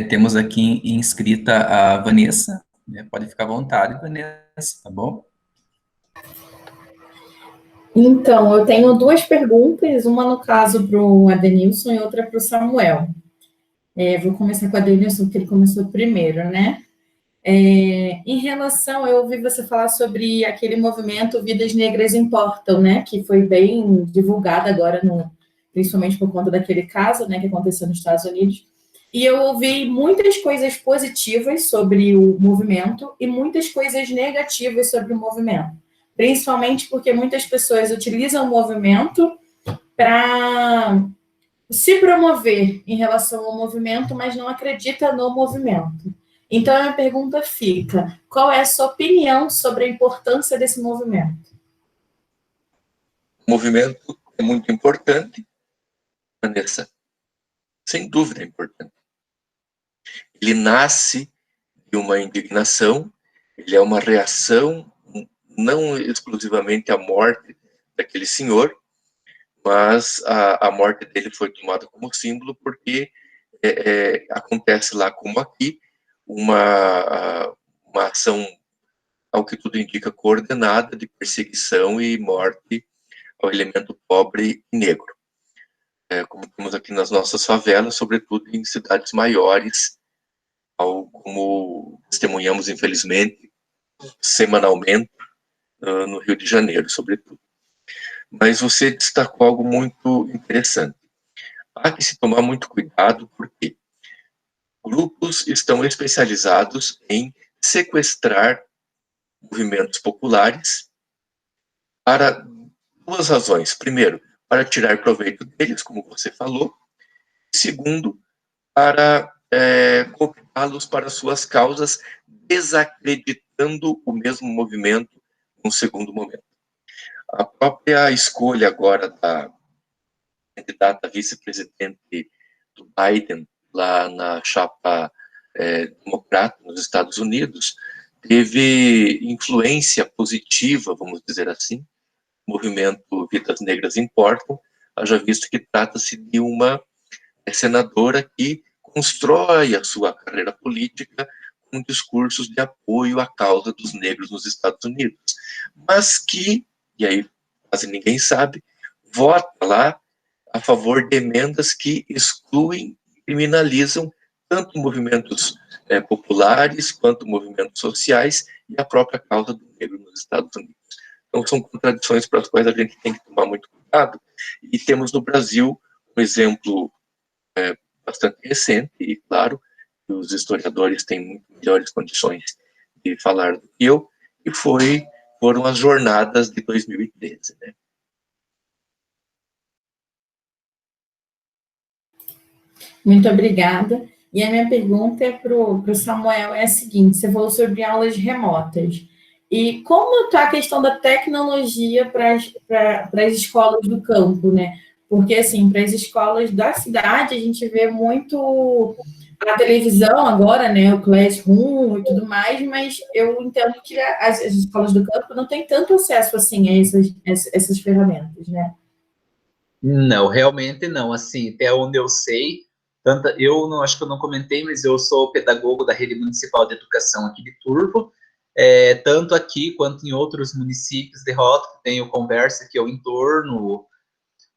Temos aqui inscrita a Vanessa, né? Pode ficar à vontade, Vanessa, tá bom? Então, eu tenho 2 perguntas, uma no caso para o Adenilson e outra para o Samuel. Vou começar com o Adenilson, porque ele começou primeiro, né? Em relação, eu ouvi você falar sobre aquele movimento Vidas Negras Importam, né? Que foi bem divulgado agora, principalmente por conta daquele caso, né, que aconteceu nos Estados Unidos. E eu ouvi muitas coisas positivas sobre o movimento e muitas coisas negativas sobre o movimento. Principalmente porque muitas pessoas utilizam o movimento para se promover em relação ao movimento, mas não acredita no movimento. Então, a minha pergunta fica: qual é a sua opinião sobre a importância desse movimento? O movimento é muito importante, Vanessa. Sem dúvida é importante. Ele nasce de uma indignação, ele é uma reação não exclusivamente à morte daquele senhor, mas a morte dele foi tomada como símbolo porque acontece lá como aqui uma ação, ao que tudo indica, coordenada de perseguição e morte ao elemento pobre e negro. Como temos aqui nas nossas favelas, sobretudo em cidades maiores, como testemunhamos, infelizmente, semanalmente, no Rio de Janeiro, sobretudo. Mas você destacou algo muito interessante. Há que se tomar muito cuidado, porque grupos estão especializados em sequestrar movimentos populares para 2 razões. Primeiro, para tirar proveito deles, como você falou, segundo, para cooptá-los para suas causas, desacreditando o mesmo movimento num segundo momento. A própria escolha agora da candidata vice-presidente do Biden, lá na chapa democrata nos Estados Unidos, teve influência positiva, vamos dizer assim, o movimento Vidas Negras Importam, haja visto que trata-se de uma senadora que constrói a sua carreira política com discursos de apoio à causa dos negros nos Estados Unidos, mas que, e aí quase ninguém sabe, vota lá a favor de emendas que excluem e criminalizam tanto movimentos populares quanto movimentos sociais e a própria causa do negro nos Estados Unidos. Então, são contradições para as quais a gente tem que tomar muito cuidado, e temos no Brasil um exemplo bastante recente, e claro, que os historiadores têm muito melhores condições de falar do que eu, e foram as jornadas de 2013, né? Muito obrigada. E a minha pergunta para o Samuel é a seguinte: você falou sobre aulas remotas. E como está a questão da tecnologia para as escolas do campo, né? Porque, assim, para as escolas da cidade, a gente vê muito a televisão agora, né? O Classroom e tudo mais, mas eu entendo que as escolas do campo não têm tanto acesso, assim, a essas ferramentas, né? Não, realmente não. Assim, até onde eu sei, eu não acho que eu não comentei, mas eu sou pedagogo da Rede Municipal de Educação aqui de Turvo, tanto aqui quanto em outros municípios de Rota, que tenho conversa aqui ao entorno.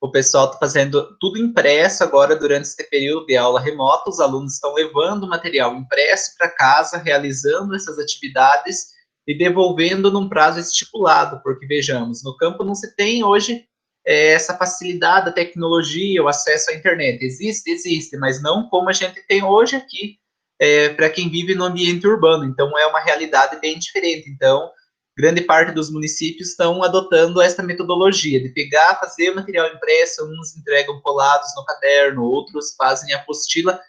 O pessoal está fazendo tudo impresso agora durante esse período de aula remota. Os alunos estão levando o material impresso para casa, realizando essas atividades e devolvendo num prazo estipulado, porque vejamos, no campo não se tem hoje essa facilidade da tecnologia, o acesso à internet. Existe, mas não como a gente tem hoje aqui, para quem vive no ambiente urbano. Então, é uma realidade bem diferente. Então, grande parte dos municípios estão adotando essa metodologia de pegar, fazer material impresso, uns entregam colados no caderno, outros fazem apostila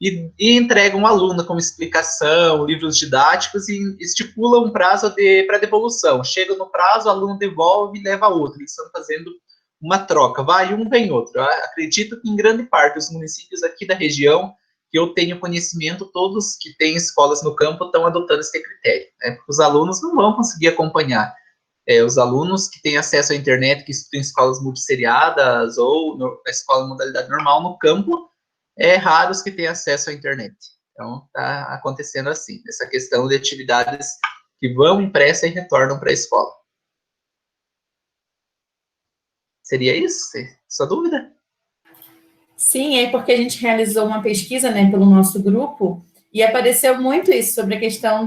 e entregam um aluno com explicação, livros didáticos e estipulam um prazo para devolução. Chega no prazo, o aluno devolve e leva outro. Eles estão fazendo uma troca, vai um, vem outro. Eu acredito que em grande parte os municípios aqui da região que eu tenho conhecimento, todos que têm escolas no campo estão adotando esse critério, né? Porque os alunos não vão conseguir acompanhar. Os alunos que têm acesso à internet, que estudam em escolas multisseriadas ou na escola em modalidade normal no campo, raros que têm acesso à internet. Então, está acontecendo assim, essa questão de atividades que vão impressa e retornam para a escola. Seria isso? Sua dúvida? Sim, é porque a gente realizou uma pesquisa, né, pelo nosso grupo, e apareceu muito isso, sobre a questão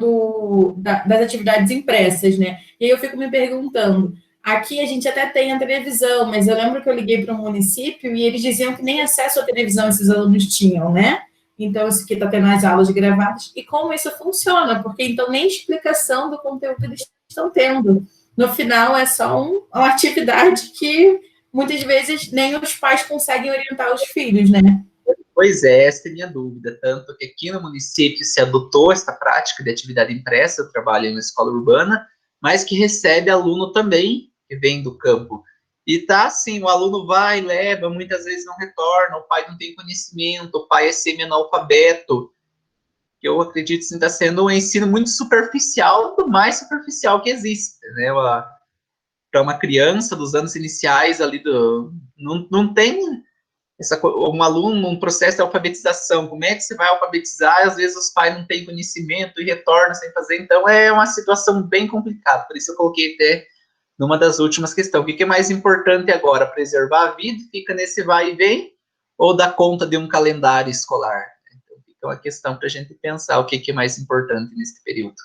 das atividades impressas, né? E aí eu fico me perguntando, aqui a gente até tem a televisão, mas eu lembro que eu liguei para um município e eles diziam que nem acesso à televisão esses alunos tinham, né? Então, isso aqui está tendo as aulas gravadas, e como isso funciona, porque então nem explicação do conteúdo eles estão tendo. No final, é só uma atividade que muitas vezes nem os pais conseguem orientar os filhos, né? Pois é, essa é a minha dúvida. Tanto que aqui no município se adotou essa prática de atividade impressa, eu trabalho em uma escola urbana, mas que recebe aluno também que vem do campo. E tá assim, o aluno vai, leva, muitas vezes não retorna, o pai não tem conhecimento, o pai é semi-analfabeto, que eu acredito que está sendo um ensino muito superficial, do mais superficial que existe, né? Para uma criança dos anos iniciais ali não tem um aluno, um processo de alfabetização, como é que você vai alfabetizar, às vezes os pais não têm conhecimento e retornam sem fazer, então é uma situação bem complicada, por isso eu coloquei até numa das últimas questões, o que é mais importante agora, preservar a vida, fica nesse vai e vem, ou dar conta de um calendário escolar? Então fica uma questão para a gente pensar o que é mais importante nesse período.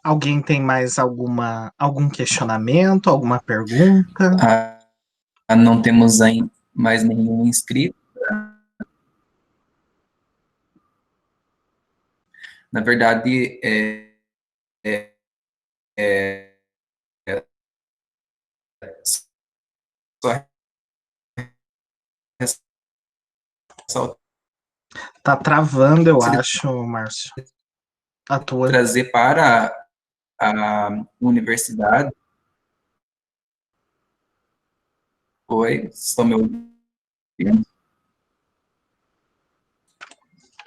Alguém tem mais algum questionamento, alguma pergunta? Não temos ainda mais nenhum inscrito. Na verdade, só ressaltar, Tá travando, eu acho, Márcio. A tua. trazer para a universidade. Oi, estão me ouvindo?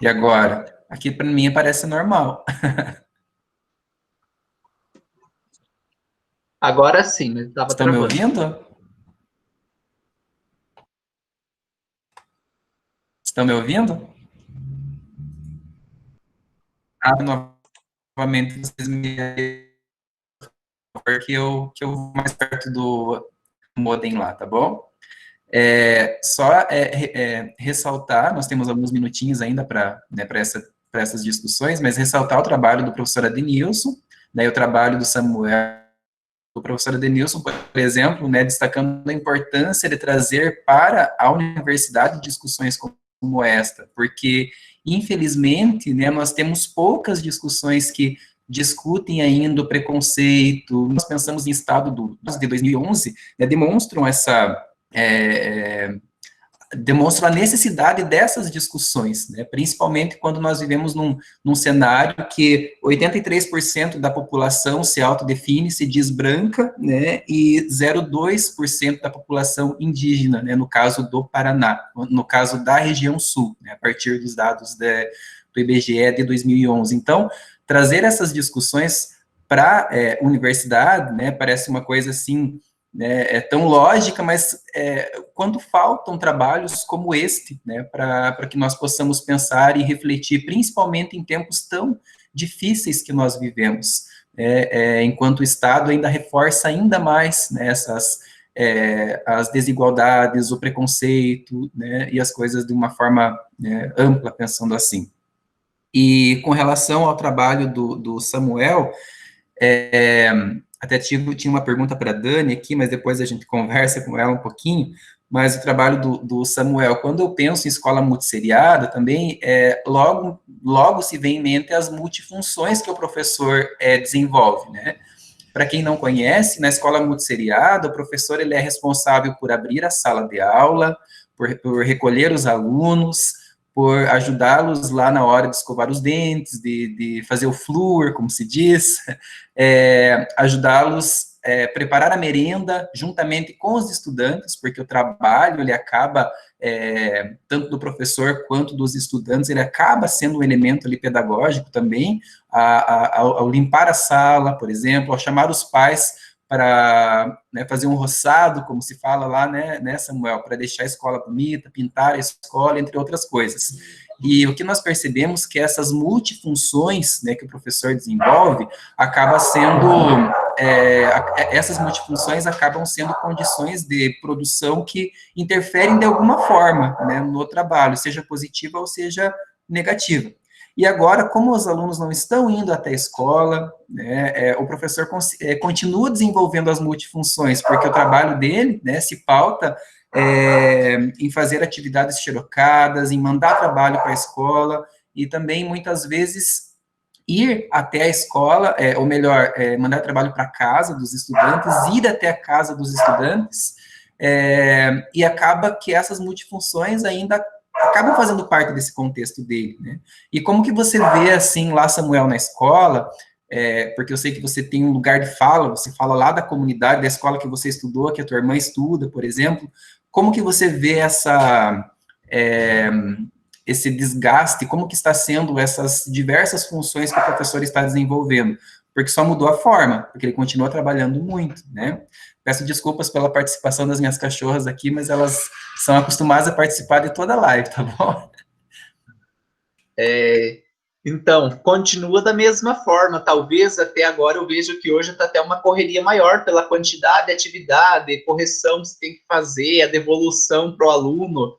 E agora? Aqui para mim parece normal. Agora sim, mas estava Estão me travando. ouvindo? Estão me ouvindo? Novamente, vocês me porque eu vou mais perto do modem lá, tá bom? Ressaltar, nós temos alguns minutinhos ainda para essas discussões, mas ressaltar o trabalho do professor Adenilson, né, o trabalho do Samuel, o professor Adenilson, por exemplo, né, destacando a importância de trazer para a universidade discussões como esta, porque, infelizmente, né, nós temos poucas discussões que discutem ainda o preconceito. Nós pensamos em estado de 2011, né, demonstram demonstram a necessidade dessas discussões, né, principalmente quando nós vivemos num cenário que 83% da população se autodefine, se diz branca, né, e 0,2% da população indígena, né, no caso do Paraná, no caso da região sul, né, a partir dos dados do IBGE de 2011. Então, trazer essas discussões para a universidade, né, parece uma coisa assim, né, tão lógica, mas quando faltam trabalhos como este, né, para que nós possamos pensar e refletir, principalmente em tempos tão difíceis que nós vivemos, enquanto o Estado ainda reforça ainda mais, né, as desigualdades, o preconceito, né, e as coisas de uma forma, né, ampla, pensando assim. E com relação ao trabalho do Samuel, até tinha uma pergunta para a Dani aqui, mas depois a gente conversa com ela um pouquinho, mas o trabalho do Samuel, quando eu penso em escola multisseriada, também, logo se vem em mente as multifunções que o professor desenvolve, né? Para quem não conhece, na escola multisseriada, o professor ele é responsável por abrir a sala de aula, por recolher os alunos, por ajudá-los lá na hora de escovar os dentes, de fazer o flúor, como se diz, ajudá-los a preparar a merenda juntamente com os estudantes, porque o trabalho, ele acaba, tanto do professor quanto dos estudantes, ele acaba sendo um elemento ali pedagógico também, ao limpar a sala, por exemplo, ao chamar os pais para, né, fazer um roçado, como se fala lá, né, Samuel, para deixar a escola bonita, pintar a escola, entre outras coisas. E o que nós percebemos que essas multifunções, né, que o professor desenvolve, acaba sendo, essas multifunções acabam sendo condições de produção que interferem de alguma forma, né, no trabalho, seja positiva ou seja negativa. E agora, como os alunos não estão indo até a escola, né, o professor continua desenvolvendo as multifunções, porque o trabalho dele, né, se pauta em fazer atividades xerocadas, em mandar trabalho para a escola, e também, muitas vezes, ir até a escola, ou melhor, mandar trabalho para casa dos estudantes, ir até a casa dos estudantes, e acaba que essas multifunções ainda acabam fazendo parte desse contexto dele, né? E como que você vê, assim, lá, Samuel, na escola, porque eu sei que você tem um lugar de fala, você fala lá da comunidade, da escola que você estudou, que a tua irmã estuda, por exemplo, como que você vê esse desgaste, como que está sendo essas diversas funções que o professor está desenvolvendo? Porque só mudou a forma, porque ele continua trabalhando muito, né? Peço desculpas pela participação das minhas cachorras aqui, mas elas são acostumadas a participar de toda a live, tá bom? Então, continua da mesma forma. Talvez até agora eu vejo que hoje está até uma correria maior pela quantidade de atividade, correção que você tem que fazer, a devolução para o aluno.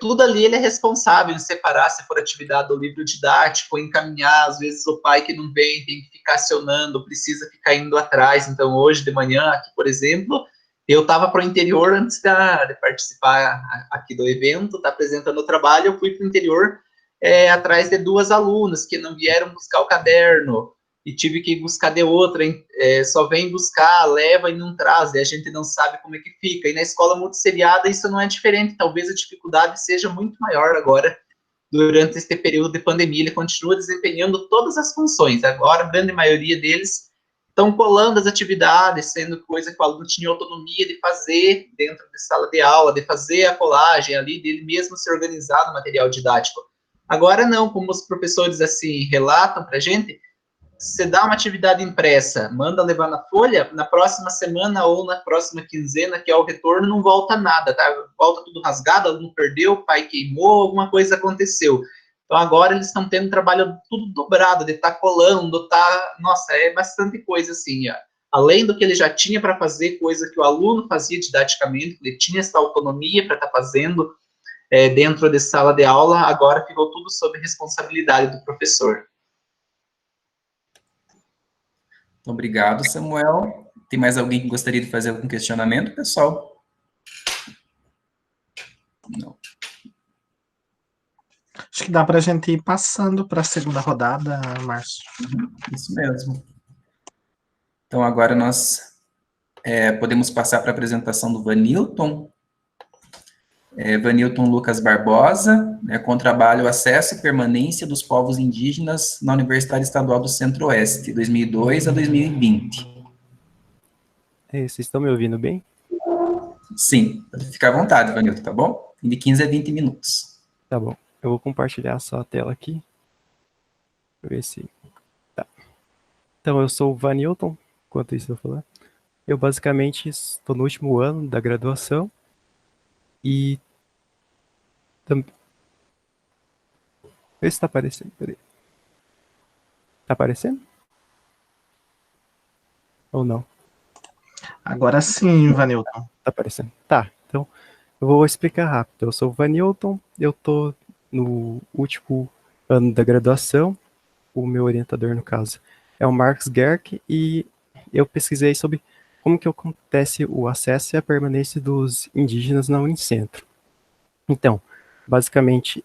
Tudo ali ele é responsável em separar, se for atividade do livro didático, encaminhar. Às vezes o pai que não vem tem que ficar acionando, precisa ficar indo atrás. Então, hoje de manhã, aqui, por exemplo, eu estava para o interior antes de participar aqui do evento, tá apresentando o trabalho, eu fui para o interior atrás de duas alunas que não vieram buscar o caderno. e tive que buscar de outra, só vem buscar, leva e não traz, e a gente não sabe como é que fica. E na escola multisseriada isso não é diferente, talvez a dificuldade seja muito maior agora, durante este período de pandemia. Ele continua desempenhando todas as funções, agora a grande maioria deles estão colando as atividades, sendo coisa que o aluno tinha autonomia de fazer dentro de sala de aula, de fazer a colagem ali, dele mesmo se organizar no material didático. Agora não, como os professores assim relatam para a gente, você dá uma atividade impressa, manda levar na folha, na próxima semana ou na próxima quinzena, que é o retorno, não volta nada, tá? Volta tudo rasgado, o aluno perdeu, o pai queimou, alguma coisa aconteceu. Então agora eles estão tendo trabalho tudo dobrado, de estar colando, nossa, é bastante coisa assim, ó. Além do que ele já tinha para fazer, coisa que o aluno fazia didaticamente, ele tinha essa autonomia para estar fazendo dentro de sala de aula, agora ficou tudo sob responsabilidade do professor. Obrigado, Samuel. Tem mais alguém que gostaria de fazer algum questionamento, pessoal? Não. Acho que dá para a gente ir passando para a segunda rodada, Márcio. Isso mesmo. Então, agora nós podemos passar para a apresentação do Vanilton. Vanilton Lucas Barbosa, com o trabalho Acesso e Permanência dos Povos Indígenas na Universidade Estadual do Centro-Oeste, 2002 a 2020. Vocês estão me ouvindo bem? Sim, pode ficar à vontade, Vanilton, tá bom? De 15 a 20 minutos. Tá bom. Eu vou compartilhar só a tela aqui. Deixa eu ver se... Tá. Então, eu sou o Vanilton, enquanto isso eu vou falar. Eu basicamente estou no último ano da graduação e... Vê se tá aparecendo. Peraí. Tá aparecendo? Ou não? Agora sim, Vanilton. Tá aparecendo. Tá, então eu vou explicar rápido. Eu sou o Vanilton, eu tô no último ano da graduação. O meu orientador, no caso, é o Marcos Gerck, e eu pesquisei sobre como que acontece o acesso e a permanência dos indígenas na Unicentro. Então, basicamente,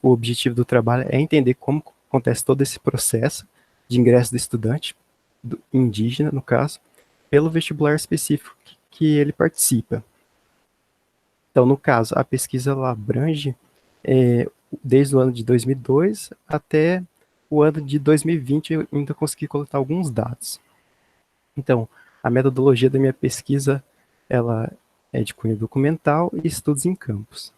o objetivo do trabalho é entender como acontece todo esse processo de ingresso do estudante, do indígena, no caso, pelo vestibular específico que ele participa. Então, no caso, a pesquisa ela abrange desde o ano de 2002 até o ano de 2020, eu ainda consegui coletar alguns dados. Então, a metodologia da minha pesquisa ela é de cunho documental e estudos em campos.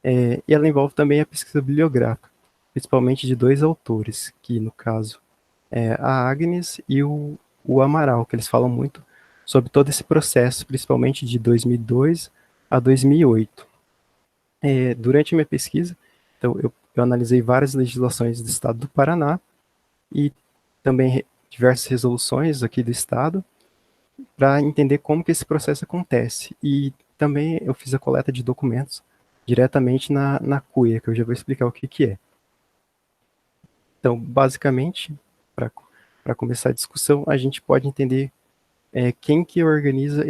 E ela envolve também a pesquisa bibliográfica, principalmente de dois autores, que no caso é a Agnes e o Amaral, que eles falam muito sobre todo esse processo, principalmente de 2002 a 2008. Durante a minha pesquisa, então, eu analisei várias legislações do estado do Paraná e também diversas resoluções aqui do estado para entender como que esse processo acontece. E também eu fiz a coleta de documentos diretamente na CUIA, que eu já vou explicar o que é. Então, basicamente, para começar a discussão, a gente pode entender quem que organiza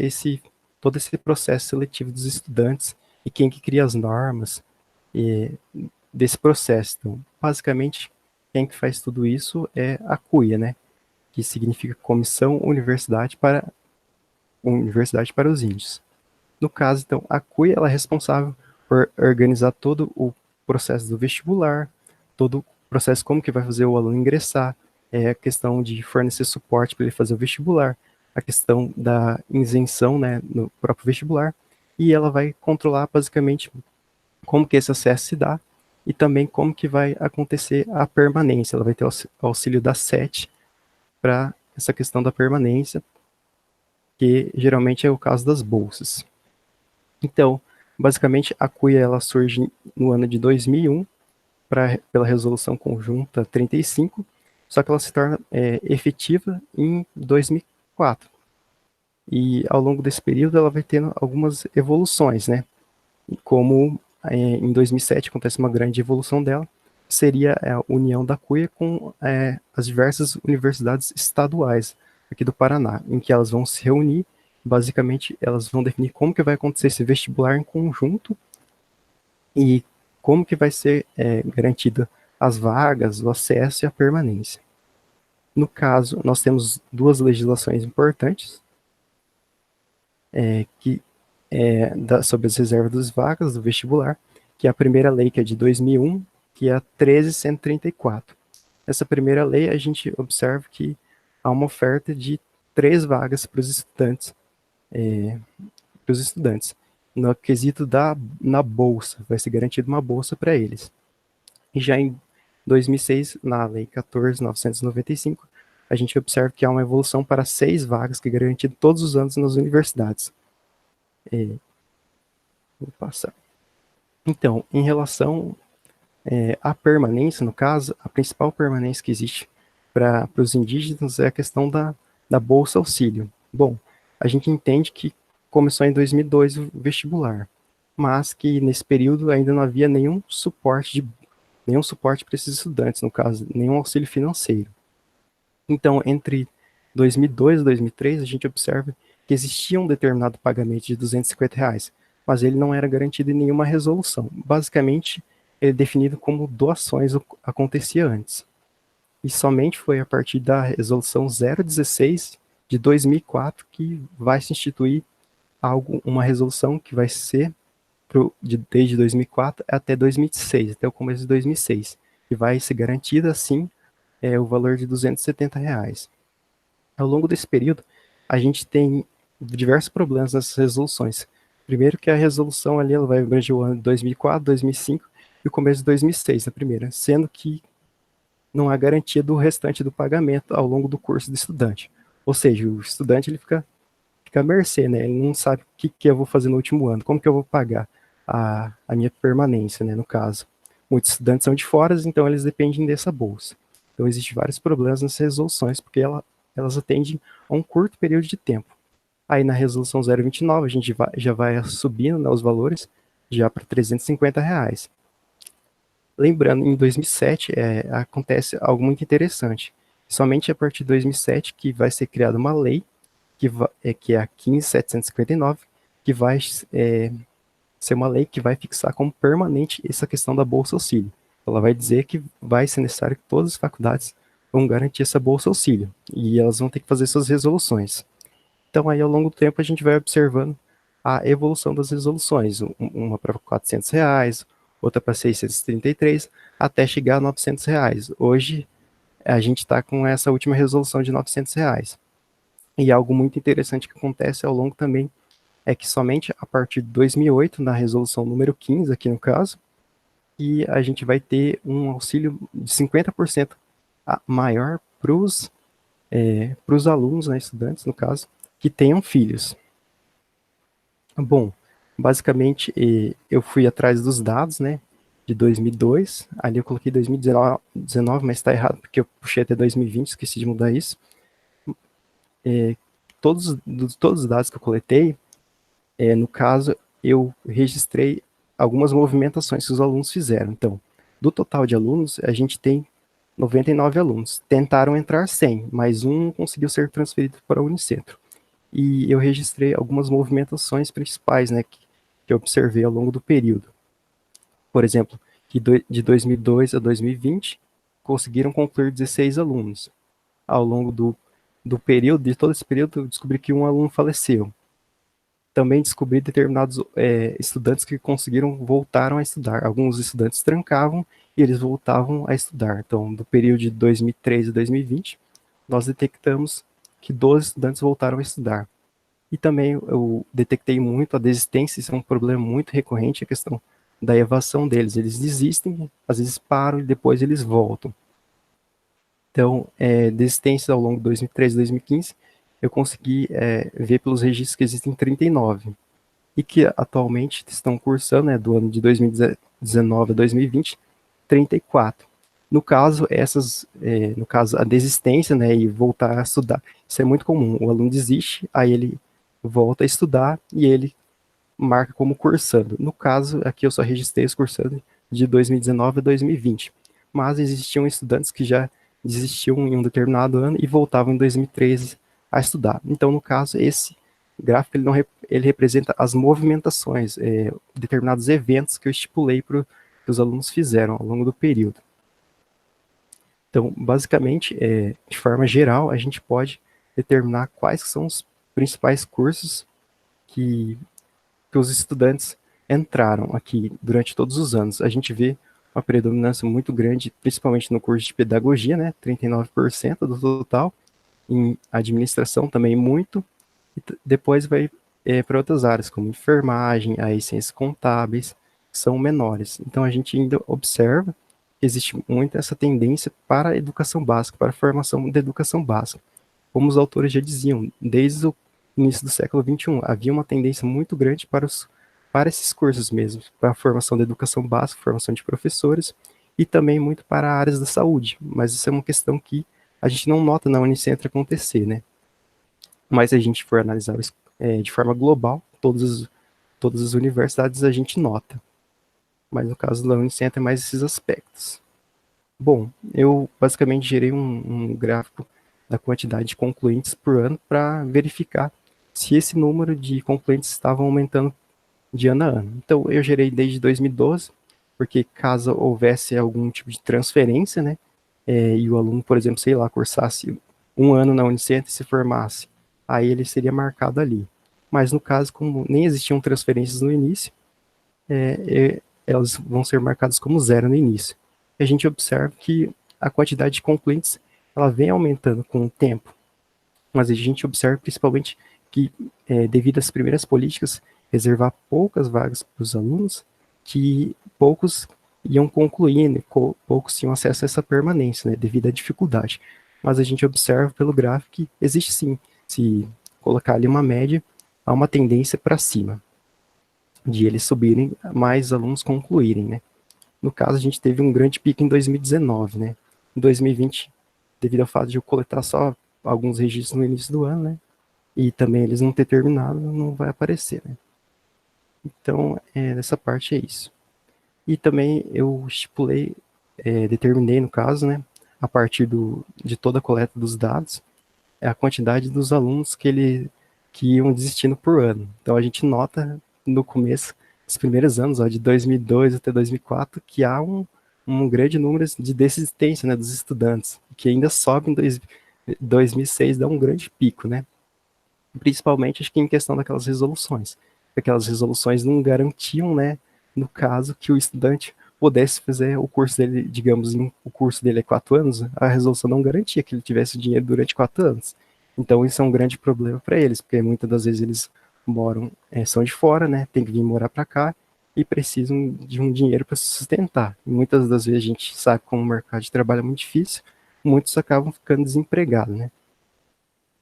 todo esse processo seletivo dos estudantes e quem que cria as normas desse processo. Então, basicamente, quem que faz tudo isso é a CUIA, né? Que significa Comissão Universidade para os Índios. No caso, então, a CUIA ela é responsável por organizar todo o processo do vestibular, todo o processo como que vai fazer o aluno ingressar, a questão de fornecer suporte para ele fazer o vestibular, a questão da isenção, né, no próprio vestibular, e ela vai controlar basicamente como que esse acesso se dá e também como que vai acontecer a permanência. Ela vai ter o auxílio da SET para essa questão da permanência, que geralmente é o caso das bolsas. Então, basicamente, a CUIA ela surge no ano de 2001, pela Resolução Conjunta 35, só que ela se torna efetiva em 2004. E ao longo desse período ela vai tendo algumas evoluções, né? Como em 2007 acontece uma grande evolução dela, seria a união da CUIA com as diversas universidades estaduais aqui do Paraná, em que elas vão se reunir, basicamente elas vão definir como que vai acontecer esse vestibular em conjunto e como que vai ser garantida as vagas, o acesso e a permanência. No caso, nós temos duas legislações importantes, sobre as reservas das vagas do vestibular, que é a primeira lei, que é de 2001, que é a 13.134. Nessa primeira lei, a gente observa que há uma oferta de 3 vagas para os estudantes, no quesito na bolsa, vai ser garantida uma bolsa para eles. E já em 2006, na lei 14.995, a gente observa que há uma evolução para 6 vagas, que é garantido todos os anos nas universidades. Vou passar. Então, em relação à permanência, no caso, a principal permanência que existe para os indígenas é a questão da Bolsa Auxílio. Bom, a gente entende que começou em 2002 o vestibular, mas que nesse período ainda não havia nenhum suporte para esses estudantes, no caso, nenhum auxílio financeiro. Então, entre 2002 e 2003, a gente observa que existia um determinado pagamento de R$ 250, mas ele não era garantido em nenhuma resolução. Basicamente, ele é definido como doações acontecia antes. E somente foi a partir da resolução 016 de 2004 que vai se instituir uma resolução que vai ser desde 2004 até 2006, até o começo de 2006, que vai ser garantida, assim, o valor de R$ 270. Ao longo desse período, a gente tem diversos problemas nessas resoluções. Primeiro que a resolução ali ela vai abranger o ano de 2004, 2005 e o começo de 2006, a primeira, sendo que não há garantia do restante do pagamento ao longo do curso do estudante. Ou seja, o estudante ele fica à mercê, né? Ele não sabe o que eu vou fazer no último ano, como que eu vou pagar a minha permanência, né, no caso. Muitos estudantes são de fora, então eles dependem dessa bolsa. Então, existem vários problemas nessas resoluções, porque elas atendem a um curto período de tempo. Aí, na resolução 029, a gente já vai subindo, né, os valores, já para R$ 350. Lembrando, em 2007, acontece algo muito interessante. Somente a partir de 2007 que vai ser criada uma lei, que é a 15.759, que vai ser uma lei que vai fixar como permanente essa questão da Bolsa Auxílio. Ela vai dizer que vai ser necessário que todas as faculdades vão garantir essa Bolsa Auxílio, e elas vão ter que fazer suas resoluções. Então, aí, ao longo do tempo, a gente vai observando a evolução das resoluções, uma para R$ 400, outra para 633, até chegar a R$ 900. Hoje, a gente está com essa última resolução de R$ 900. E algo muito interessante que acontece ao longo também é que somente a partir de 2008, na resolução número 15, aqui no caso, e a gente vai ter um auxílio de 50% maior para os alunos, né, estudantes, no caso, que tenham filhos. Bom, basicamente, eu fui atrás dos dados, né, de 2002, ali eu coloquei 2019, mas está errado, porque eu puxei até 2020, esqueci de mudar isso. Todos os dados que eu coletei, no caso, eu registrei algumas movimentações que os alunos fizeram. Então, do total de alunos, a gente tem 99 alunos. Tentaram entrar 100, mas um conseguiu ser transferido para o Unicentro. E eu registrei algumas movimentações principais, né, que eu observei ao longo do período. Por exemplo, que de 2002 a 2020, conseguiram concluir 16 alunos. Ao longo do período, de todo esse período, eu descobri que um aluno faleceu. Também descobri determinados estudantes que voltaram a estudar. Alguns estudantes trancavam e eles voltavam a estudar. Então, do período de 2013 a 2020, nós detectamos que 12 estudantes voltaram a estudar. E também eu detectei muito a desistência, isso é um problema muito recorrente, a questão da evasão deles. Eles desistem, às vezes param e depois eles voltam. Então, desistências ao longo de 2013 e 2015, eu consegui ver pelos registros que existem 39. E que atualmente estão cursando, né, do ano de 2019 a 2020, 34. No caso, a desistência, né, e voltar a estudar, isso é muito comum. O aluno desiste, aí ele volta a estudar e ele marca como cursando. No caso, aqui eu só registrei os cursando de 2019 a 2020. Mas existiam estudantes que já desistiam em um determinado ano e voltavam em 2013 a estudar. Então, no caso, esse gráfico ele representa as movimentações, determinados eventos que eu estipulei para os alunos fizeram ao longo do período. Então, basicamente, de forma geral, a gente pode determinar quais são os principais cursos que os estudantes entraram aqui durante todos os anos. A gente vê uma predominância muito grande, principalmente no curso de pedagogia, né, 39% do total, em administração também muito, e depois vai para outras áreas, como enfermagem, aí ciências contábeis, são menores. Então a gente ainda observa que existe muito essa tendência para a educação básica, para a formação da educação básica. Como os autores já diziam, desde o início do século XXI, havia uma tendência muito grande para esses cursos mesmo, para a formação da educação básica, formação de professores, e também muito para áreas da saúde, mas isso é uma questão que a gente não nota na Unicentro acontecer, né? Mas se a gente for analisar de forma global, todas as universidades a gente nota. Mas no caso da Unicentro é mais esses aspectos. Bom, eu basicamente gerei um gráfico da quantidade de concluintes por ano para verificar se esse número de concluintes estava aumentando de ano a ano. Então, eu gerei desde 2012, porque caso houvesse algum tipo de transferência, né, e o aluno, por exemplo, sei lá, cursasse um ano na Unicentro e se formasse, aí ele seria marcado ali. Mas no caso, como nem existiam transferências no início, elas vão ser marcadas como zero no início. E a gente observa que a quantidade de concluintes ela vem aumentando com o tempo, mas a gente observa principalmente que, devido às primeiras políticas, reservar poucas vagas para os alunos, que poucos iam concluindo, poucos tinham acesso a essa permanência, né, devido à dificuldade. Mas a gente observa pelo gráfico que existe sim, se colocar ali uma média, há uma tendência para cima, de eles subirem, mais alunos concluírem, né. No caso, a gente teve um grande pico em 2019, né. Em 2020, devido ao fato de eu coletar só alguns registros no início do ano, né, e também eles não ter terminado, não vai aparecer, né. Então, nessa parte é isso. E também eu estipulei, determinei no caso, né, a partir de toda a coleta dos dados, a quantidade dos alunos que iam desistindo por ano. Então a gente nota no começo, os primeiros anos, de 2002 até 2004, que há um grande número de desistência, né, dos estudantes, que ainda sobe em 2006, dá um grande pico, né? Principalmente, acho que em questão daquelas resoluções. Aquelas resoluções não garantiam, né, no caso, que o estudante pudesse fazer o curso dele, digamos, o curso dele é 4 anos, a resolução não garantia que ele tivesse dinheiro durante 4 anos. Então isso é um grande problema para eles, porque muitas das vezes eles moram, são de fora, né, tem que vir morar para cá e precisam de um dinheiro para se sustentar. E muitas das vezes a gente sabe como o mercado de trabalho é muito difícil, muitos acabam ficando desempregados, né.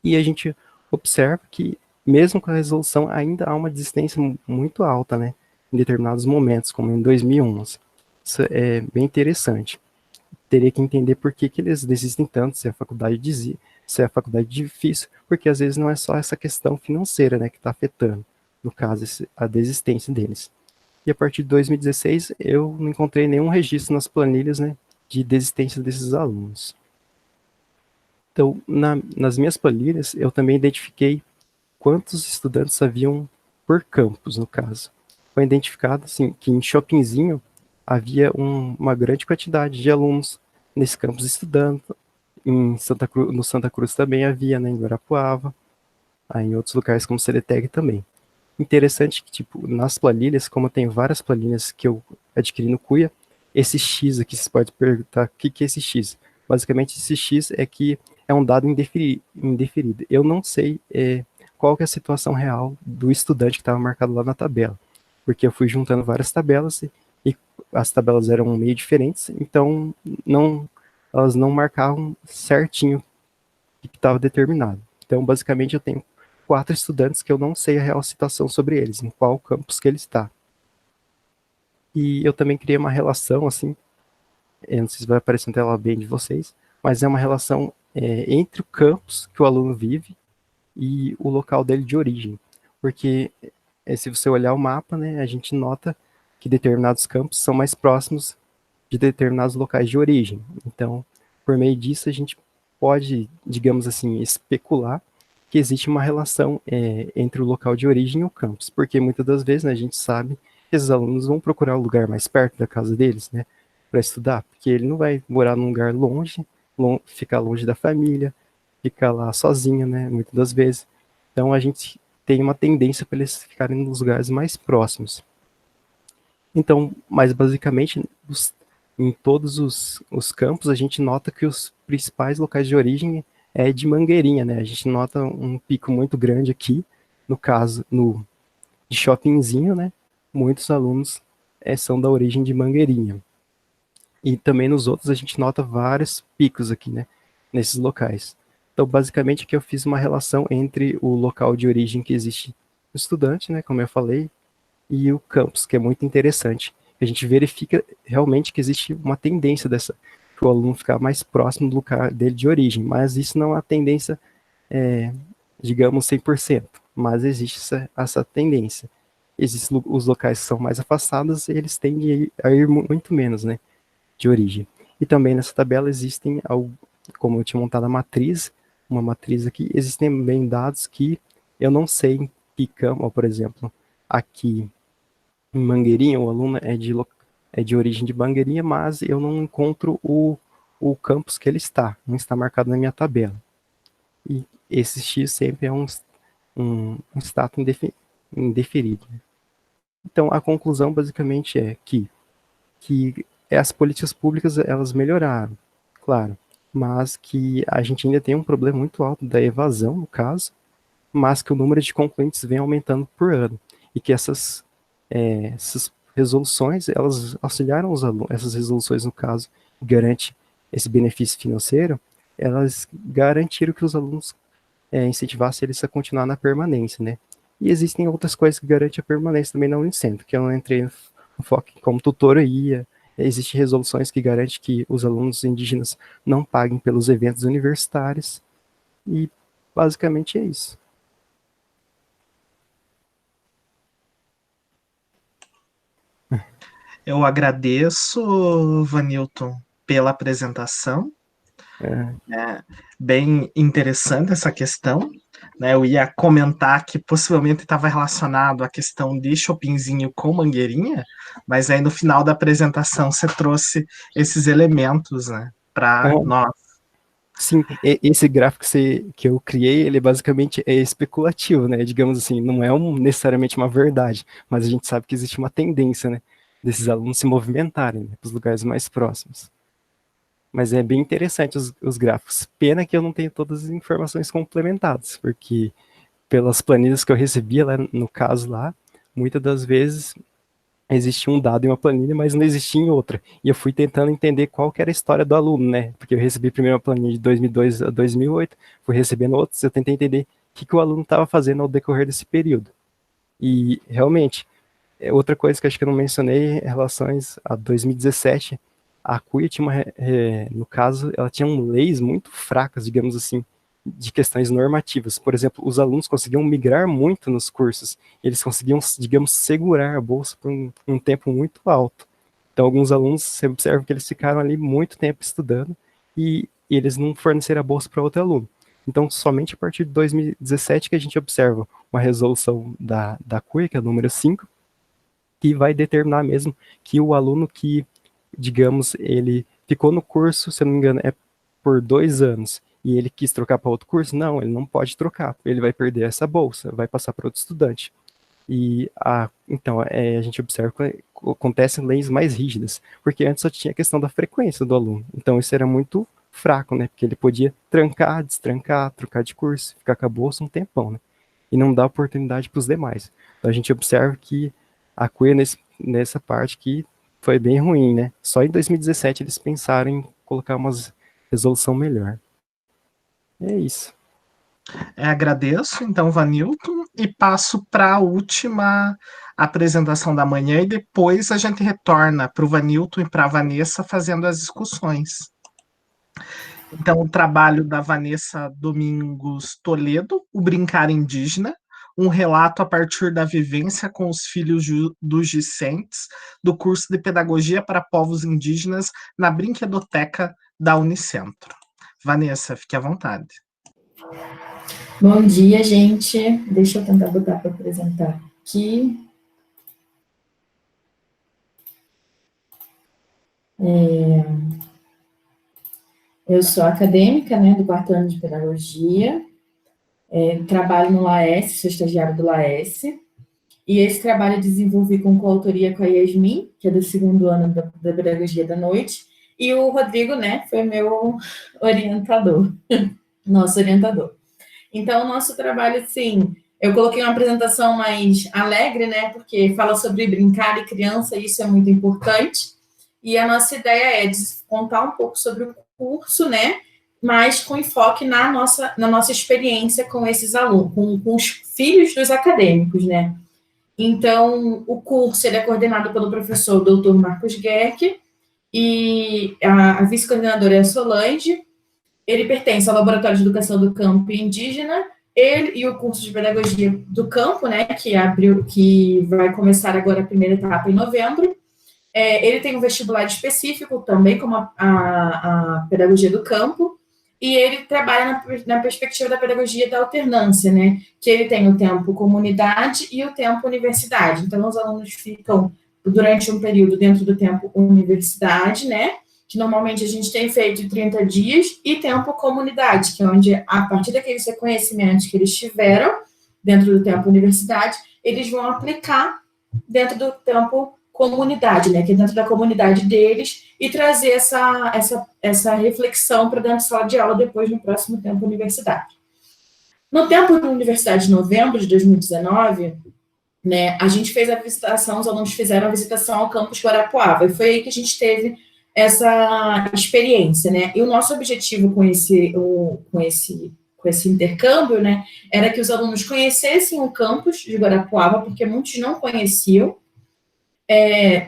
E a gente observa que, mesmo com a resolução, ainda há uma desistência muito alta, né, em determinados momentos, como em 2011. Isso é bem interessante. Teria que entender por que eles desistem tanto, se a faculdade se é a faculdade difícil, porque às vezes não é só essa questão financeira, né, que está afetando, no caso, a desistência deles. E a partir de 2016, eu não encontrei nenhum registro nas planilhas, né, de desistência desses alunos. Então, nas minhas planilhas, eu também identifiquei quantos estudantes haviam por campus, no caso. Foi identificado, assim, que em Shoppingzinho havia uma grande quantidade de alunos nesse campus estudando. No Santa Cruz também havia, né, em Guarapuava, aí em outros locais como Celetec também. Interessante que, tipo, nas planilhas, como tem várias planilhas que eu adquiri no Cuia, esse X aqui, você pode perguntar o que é esse X. Basicamente, esse X é que é um dado indeferido. Eu não sei qual que é a situação real do estudante que estava marcado lá na tabela, porque eu fui juntando várias tabelas e as tabelas eram meio diferentes, então elas não marcavam certinho o que estava determinado. Então, basicamente, eu tenho 4 estudantes que eu não sei a real situação sobre eles, em qual campus que ele está. E eu também criei uma relação, assim, eu não sei se vai aparecer na tela bem de vocês, mas é uma relação entre o campus que o aluno vive e o local dele de origem. Porque se você olhar o mapa, né, a gente nota que determinados campos são mais próximos de determinados locais de origem. Então, por meio disso, a gente pode, digamos assim, especular que existe uma relação entre o local de origem e o campus, porque muitas das vezes, né, a gente sabe que esses alunos vão procurar o lugar mais perto da casa deles, né, para estudar, porque ele não vai morar num lugar longe ficar longe da família, ficar lá sozinho, né, muitas das vezes. Então a gente tem uma tendência para eles ficarem nos lugares mais próximos. Então, mas basicamente, em todos os campos, a gente nota que os principais locais de origem é de Mangueirinha, né? A gente nota um pico muito grande aqui, no caso, de Shoppingzinho, né? Muitos alunos são da origem de Mangueirinha. E também nos outros a gente nota vários picos aqui, né? Nesses locais. Então, basicamente, aqui eu fiz uma relação entre o local de origem que existe no estudante, né? Como eu falei, e o campus, que é muito interessante. A gente verifica realmente que existe uma tendência para o aluno ficar mais próximo do lugar dele de origem, mas isso não é uma tendência, digamos, 100%, mas existe essa tendência. Existem os locais que são mais afastados, eles tendem a ir muito menos, né, de origem. E também nessa tabela existem, como eu tinha montado a matriz, uma matriz aqui, existem também dados que eu não sei em que campo, por exemplo, aqui em Mangueirinha, o aluno é de origem de Mangueirinha, mas eu não encontro o campus que ele está, não está marcado na minha tabela. E esse X sempre é um status indeferido. Então, a conclusão basicamente é que as políticas públicas, elas melhoraram, claro, mas que a gente ainda tem um problema muito alto da evasão, no caso, mas que o número de concluintes vem aumentando por ano, e que essas resoluções, elas auxiliaram os alunos, essas resoluções, no caso, garante esse benefício financeiro, elas garantiram que os alunos incentivassem eles a continuar na permanência, né? E existem outras coisas que garantem a permanência também na Unicentro, que eu não entrei no foco como tutoria, existem resoluções que garantem que os alunos indígenas não paguem pelos eventos universitários, e basicamente é isso. Eu agradeço, Vanilton, pela apresentação. É bem interessante essa questão. Né? Eu ia comentar que possivelmente estava relacionado à questão de Chopinzinho com Mangueirinha, mas aí no final da apresentação você trouxe esses elementos, né, para nós. Sim, esse gráfico que eu criei, ele basicamente é especulativo, né? Digamos assim, não é necessariamente uma verdade, mas a gente sabe que existe uma tendência, né, desses alunos se movimentarem, né, para os lugares mais próximos. Mas é bem interessante os gráficos. Pena que eu não tenho todas as informações complementadas, porque pelas planilhas que eu recebia lá, no caso lá, muitas das vezes existia um dado em uma planilha, mas não existia em outra. E eu fui tentando entender qual que era a história do aluno, né? Porque eu recebi primeiro uma planilha de 2002 a 2008, fui recebendo outras, eu tentei entender o que o aluno estava fazendo ao decorrer desse período. E, realmente, outra coisa que acho que eu não mencionei em relação a 2017, a CUIA tinha no caso, ela tinha leis muito fracas, digamos assim, de questões normativas. Por exemplo, os alunos conseguiam migrar muito nos cursos, eles conseguiam, digamos, segurar a bolsa por um tempo muito alto. Então, alguns alunos, você observa que eles ficaram ali muito tempo estudando e eles não forneceram a bolsa para outro aluno. Então, somente a partir de 2017 que a gente observa uma resolução da CUIA, que é o número 5, que vai determinar mesmo que o aluno que, digamos, ele ficou no curso, se eu não me engano, é por 2 anos, e ele quis trocar para outro curso, não, ele não pode trocar, ele vai perder essa bolsa, vai passar para outro estudante. E, então, a gente observa que acontecem leis mais rígidas, porque antes só tinha a questão da frequência do aluno, então isso era muito fraco, né, porque ele podia trancar, destrancar, trocar de curso, ficar com a bolsa um tempão, né, e não dar oportunidade para os demais. Então a gente observa que a CUIA nessa parte que foi bem ruim, né, só em 2017 eles pensaram em colocar uma resolução melhor. É isso. Agradeço, então, Vanilton, e passo para a última apresentação da manhã, e depois a gente retorna para o Vanilton e para a Vanessa fazendo as discussões. Então, o trabalho da Vanessa Domingos Toledo, O Brincar Indígena, um relato a partir da vivência com os filhos dos discentes do curso de Pedagogia para Povos Indígenas na Brinquedoteca da Unicentro. Vanessa, fique à vontade. Bom dia, gente. Deixa eu tentar botar para apresentar aqui. Eu sou acadêmica, né, do 4º ano de pedagogia, trabalho no LAES, sou estagiária do LAES, e esse trabalho eu desenvolvi com coautoria com a Yasmin, que é do 2º ano da pedagogia da noite, e o Rodrigo, né, foi meu orientador, nosso orientador. Então, o nosso trabalho, assim, eu coloquei uma apresentação mais alegre, né, porque fala sobre brincar e criança, e isso é muito importante, e a nossa ideia é de contar um pouco sobre o curso, né, mas com enfoque na nossa experiência com esses alunos, com os filhos dos acadêmicos, né. Então, o curso ele é coordenado pelo professor Dr. Marcos Guerck, e a vice-coordenadora é a Solange. Ele pertence ao Laboratório de Educação do Campo Indígena, ele e o curso de Pedagogia do Campo, né, que vai começar agora a primeira etapa em novembro. Ele tem um vestibular específico também, como a Pedagogia do Campo, e ele trabalha na perspectiva da pedagogia da alternância, né, que ele tem o tempo comunidade e o tempo universidade. Então, os alunos ficam durante um período dentro do tempo universidade, né, que normalmente a gente tem feito 30 dias, e tempo comunidade, que é onde, a partir daqueles reconhecimentos que eles tiveram dentro do tempo universidade, eles vão aplicar dentro do tempo comunidade, né, que é dentro da comunidade deles, e trazer essa reflexão para dentro da sala de aula depois no próximo tempo universidade. No tempo da universidade de novembro de 2019, né, a gente fez a visitação, os alunos fizeram a visitação ao campus Guarapuava, e foi aí que a gente teve essa experiência, né, e o nosso objetivo com esse intercâmbio, né, era que os alunos conhecessem o campus de Guarapuava, porque muitos não conheciam,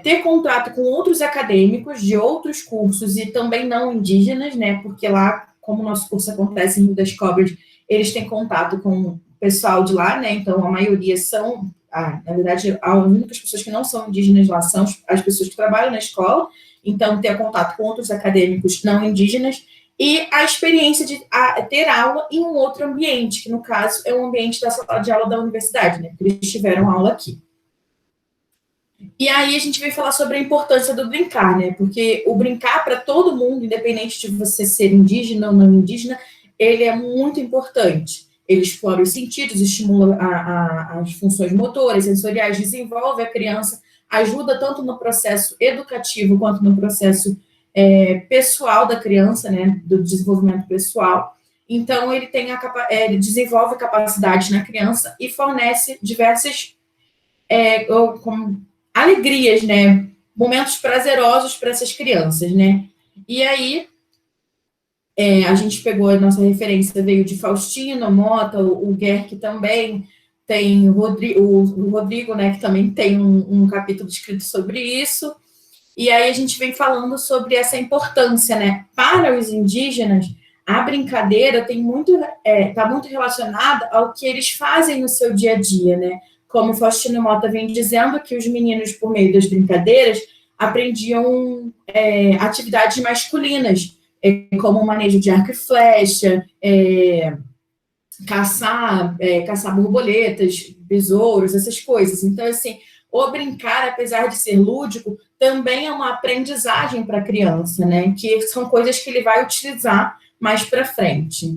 ter contato com outros acadêmicos de outros cursos e também não indígenas, né, porque lá, como o nosso curso acontece em Rio das Cobras, eles têm contato com o pessoal de lá, né, então a maioria são, na verdade, as únicas pessoas que não são indígenas lá são as pessoas que trabalham na escola, então ter contato com outros acadêmicos não indígenas, e a experiência de ter aula em um outro ambiente, que no caso é o ambiente da sala de aula da universidade, né, porque eles tiveram aula aqui. E aí a gente veio falar sobre a importância do brincar, né, porque o brincar para todo mundo, independente de você ser indígena ou não indígena, ele é muito importante. Ele explora os sentidos, estimula as funções motoras, sensoriais, desenvolve a criança, ajuda tanto no processo educativo quanto no processo pessoal da criança, né, do desenvolvimento pessoal. Então, ele desenvolve capacidades na criança e fornece diversas alegrias, né, momentos prazerosos para essas crianças, né. E aí, a gente pegou a nossa referência, veio de Faustino, Mota, o Guerck também, tem o Rodrigo, né, que também tem um capítulo escrito sobre isso, e aí a gente vem falando sobre essa importância, né, para os indígenas, a brincadeira está muito relacionada ao que eles fazem no seu dia a dia, né, como o Faustino Mota vem dizendo, que os meninos, por meio das brincadeiras, aprendiam atividades masculinas, como o manejo de arco e flecha, caçar borboletas, besouros, essas coisas. Então, assim, o brincar, apesar de ser lúdico, também é uma aprendizagem para a criança, né? Que são coisas que ele vai utilizar mais para frente.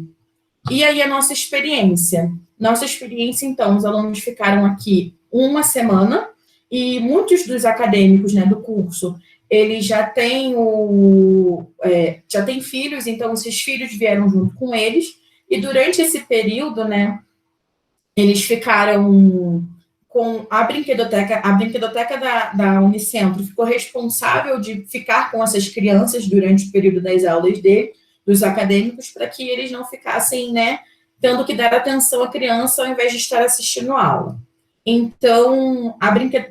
E aí, a nossa experiência. Nossa experiência, então, os alunos ficaram aqui uma semana, e muitos dos acadêmicos, né, do curso, eles já têm filhos, então esses filhos vieram junto com eles, e durante esse período, né, eles ficaram com a brinquedoteca da Unicentro ficou responsável de ficar com essas crianças durante o período das aulas dos acadêmicos, para que eles não ficassem, né, tendo que dar atenção à criança ao invés de estar assistindo a aula. Então,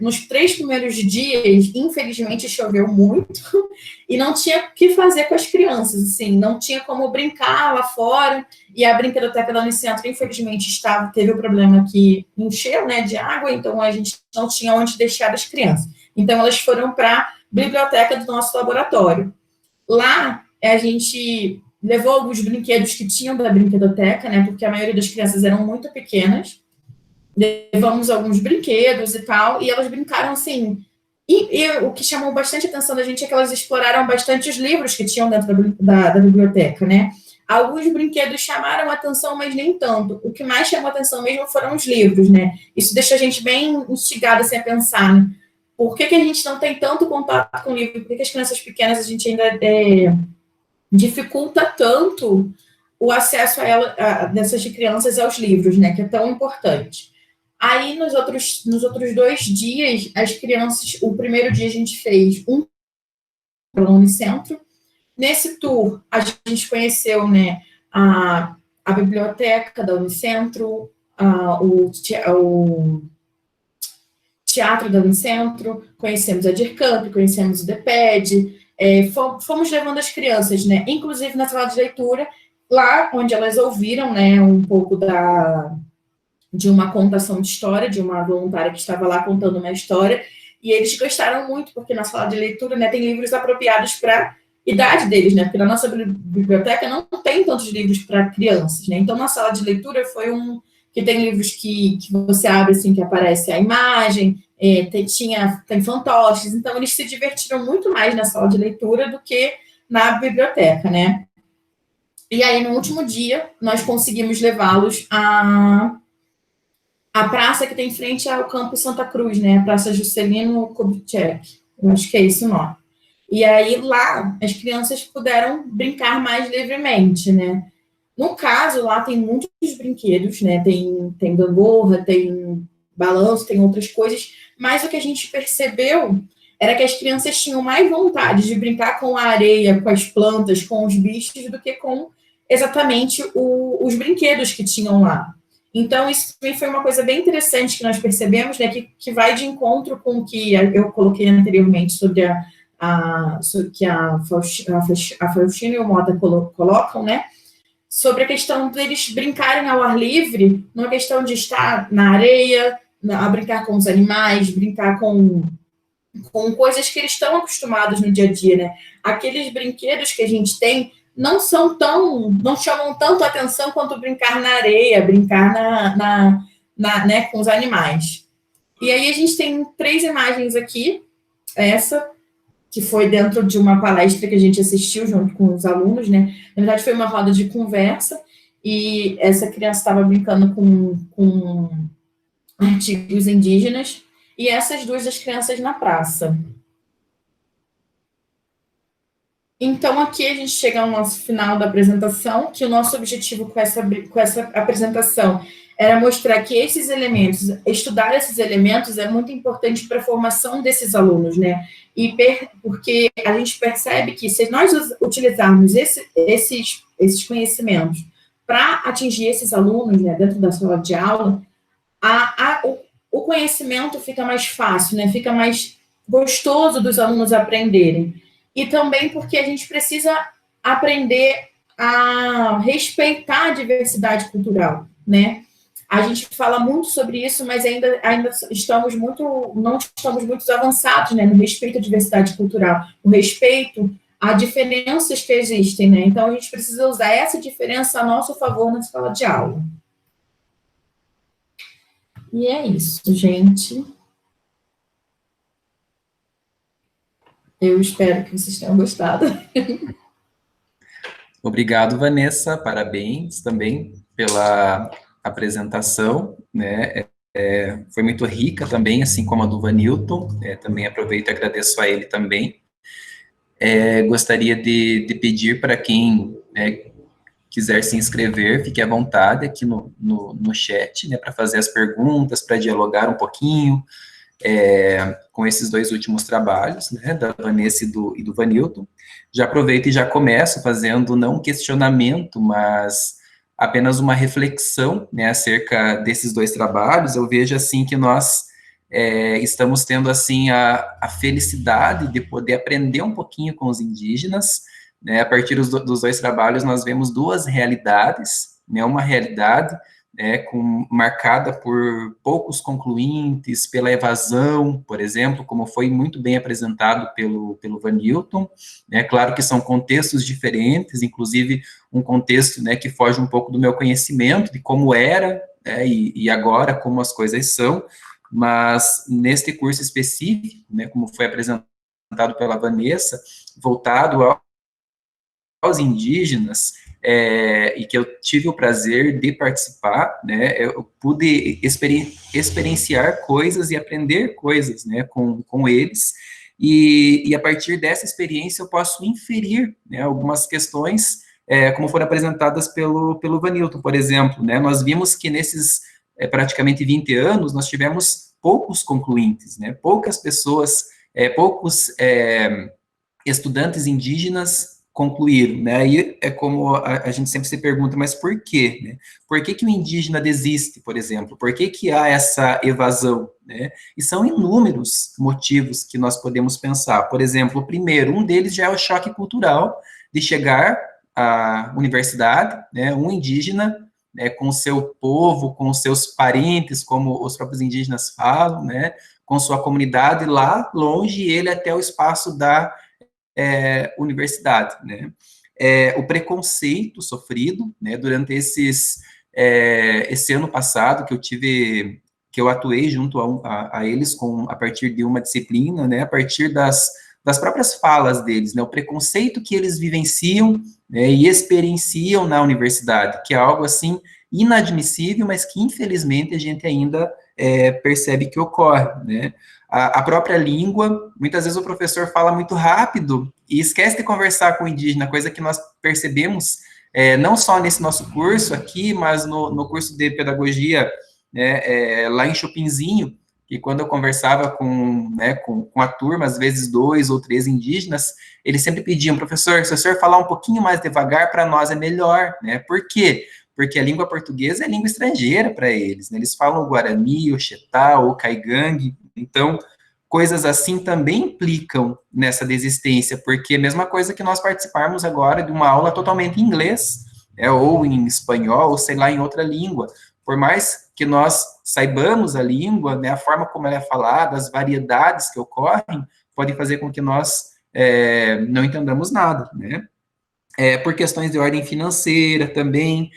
nos 3 primeiros dias, infelizmente, choveu muito e não tinha o que fazer com as crianças, assim, não tinha como brincar lá fora, e a brinquedoteca da Unicentro, infelizmente, teve o problema que encheu, né, de água, então a gente não tinha onde deixar as crianças. Então, elas foram para a biblioteca do nosso laboratório. Lá, a gente levou alguns brinquedos que tinham da brinquedoteca, né, porque a maioria das crianças eram muito pequenas, levamos alguns brinquedos e tal, e elas brincaram, assim, E o que chamou bastante atenção da gente é que elas exploraram bastante os livros que tinham dentro da biblioteca, né? Alguns brinquedos chamaram atenção, mas nem tanto. O que mais chamou atenção mesmo foram os livros, né? Isso deixa a gente bem instigado assim, a pensar, né? Por que a gente não tem tanto contato com o livro? Por que as crianças pequenas a gente ainda dificulta tanto o acesso dessas crianças aos livros, né? Que é tão importante. Aí, nos outros 2 dias, as crianças... O primeiro dia a gente fez pelo Unicentro. Nesse tour, a gente conheceu, né, a biblioteca da Unicentro, o teatro da Unicentro, conhecemos a DIRCAMP, conhecemos o DPED, fomos levando as crianças, né, inclusive na sala de leitura, lá onde elas ouviram, né, um pouco de uma contação de história, de uma voluntária que estava lá contando uma história, e eles gostaram muito, porque na sala de leitura, né, tem livros apropriados para idade deles, né? Porque na nossa biblioteca não tem tantos livros para crianças, né? Então, na sala de leitura foi que tem livros que você abre, assim, que aparece a imagem, tem fantoches, então eles se divertiram muito mais na sala de leitura do que na biblioteca, né? E aí, no último dia, nós conseguimos levá-los à praça que tem em frente ao Campus Santa Cruz, né? A Praça Juscelino Kubitschek, eu acho que é esse o nome. E aí, lá, as crianças puderam brincar mais livremente, né? No caso, lá tem muitos brinquedos, né? Tem gangorra, tem balanço, tem outras coisas, mas o que a gente percebeu era que as crianças tinham mais vontade de brincar com a areia, com as plantas, com os bichos, do que com exatamente os brinquedos que tinham lá. Então, isso também foi uma coisa bem interessante que nós percebemos, né? Que vai de encontro com o que eu coloquei anteriormente sobre que a Faustina e o Mota colocam, né? Sobre a questão deles brincarem ao ar livre, numa questão de estar na areia, a brincar com os animais, brincar com coisas que eles estão acostumados no dia a dia, né? Aqueles brinquedos que a gente tem não chamam tanto a atenção quanto brincar na areia, brincar né, com os animais. E aí a gente tem 3 imagens aqui, essa que foi dentro de uma palestra que a gente assistiu junto com os alunos, né? Na verdade, foi uma roda de conversa, e essa criança estava brincando com artigos indígenas, e essas 2 das crianças na praça. Então, aqui a gente chega ao nosso final da apresentação, que o nosso objetivo com essa apresentação era mostrar que esses elementos, estudar esses elementos é muito importante para a formação desses alunos, né? Porque a gente percebe que se nós utilizarmos esses conhecimentos para atingir esses alunos, né, dentro da sala de aula, o conhecimento fica mais fácil, né? Fica mais gostoso dos alunos aprenderem. E também porque a gente precisa aprender a respeitar a diversidade cultural, né? A gente fala muito sobre isso, mas ainda não estamos muito avançados, né, no respeito à diversidade cultural, no respeito a diferenças que existem, né? Então, a gente precisa usar essa diferença a nosso favor na sala de aula. E é isso, gente. Eu espero que vocês tenham gostado. Obrigado, Vanessa. Parabéns também pela apresentação, né? Foi muito rica também, assim como a do Vanilton. Também aproveito e agradeço a ele também. Gostaria de pedir para quem quiser se inscrever, fique à vontade aqui no chat, né, para fazer as perguntas, para dialogar um pouquinho com esses 2 últimos trabalhos, né, da Vanessa e do Vanilton. Já aproveito e já começo fazendo não um questionamento, mas apenas uma reflexão, né, acerca desses 2 trabalhos. Eu vejo, assim, que nós estamos tendo, assim, a felicidade de poder aprender um pouquinho com os indígenas, né. A partir dos 2 trabalhos, nós vemos 2 realidades, né, uma realidade marcada por poucos concluintes, pela evasão, por exemplo, como foi muito bem apresentado pelo Vanilton, né? Claro que são contextos diferentes, inclusive um contexto, né, que foge um pouco do meu conhecimento, de como era, e agora como as coisas são, mas neste curso específico, né, como foi apresentado pela Vanessa, voltado aos indígenas, e que eu tive o prazer de participar, né, eu pude experienciar coisas e aprender coisas, né, com eles, e a partir dessa experiência eu posso inferir, né, algumas questões, como foram apresentadas pelo Vanilton, por exemplo, né, nós vimos que nesses praticamente 20 anos, nós tivemos poucos concluintes, né, poucas pessoas, poucos estudantes indígenas concluíram, né, aí é como a gente sempre se pergunta, mas por quê, né? Por que o indígena desiste, por exemplo? Por que há essa evasão, né? E são inúmeros motivos que nós podemos pensar. Por exemplo, o primeiro, um deles já é o choque cultural de chegar à universidade, né, um indígena, com o seu povo, com os seus parentes, como os próprios indígenas falam, né, com sua comunidade lá longe, e ele até o espaço da universidade, né? O preconceito sofrido, né, durante esse ano passado que eu atuei junto a eles a partir de uma disciplina, né, a partir das próprias falas deles, né, o preconceito que eles vivenciam, né, e experienciam na universidade, que é algo, assim, inadmissível, mas que, infelizmente, a gente ainda percebe que ocorre, né. A própria língua, muitas vezes o professor fala muito rápido e esquece de conversar com o indígena, coisa que nós percebemos não só nesse nosso curso aqui, mas no curso de pedagogia, né, lá em Chopinzinho, que quando eu conversava com a turma, às vezes 2 ou 3 indígenas, eles sempre pediam, professor, se o senhor falar um pouquinho mais devagar, para nós é melhor, né? Por quê? Porque a língua portuguesa é língua estrangeira para eles, né? Eles falam o Guarani, o Xetá, o Caigangue, então, coisas assim também implicam nessa desistência, porque é a mesma coisa que nós participarmos agora de uma aula totalmente em inglês, ou em espanhol, ou sei lá, em outra língua. Por mais que nós saibamos a língua, né, a forma como ela é falada, as variedades que ocorrem, pode fazer com que nós não entendamos nada, né? Por questões de ordem financeira também,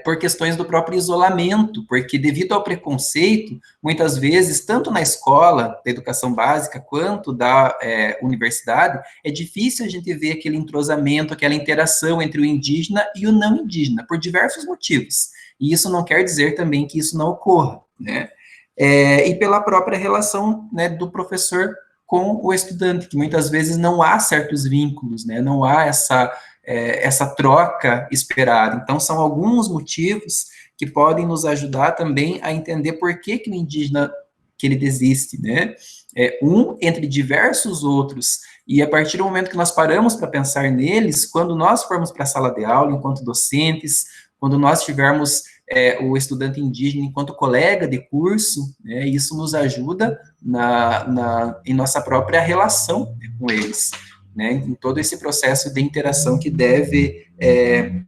por questões do próprio isolamento, porque devido ao preconceito, muitas vezes, tanto na escola, da educação básica, quanto da universidade, é difícil a gente ver aquele entrosamento, aquela interação entre o indígena e o não indígena, por diversos motivos. E isso não quer dizer também que isso não ocorra, né? E pela própria relação, né, do professor com o estudante, que muitas vezes não há certos vínculos, né, não há essa troca esperada. Então, são alguns motivos que podem nos ajudar também a entender por que o indígena, que ele desiste, né, entre diversos outros, e a partir do momento que nós paramos para pensar neles, quando nós formos para a sala de aula, enquanto docentes, quando nós tivermos o estudante indígena enquanto colega de curso, né, isso nos ajuda em nossa própria relação, né, com eles, né, em todo esse processo de interação que deve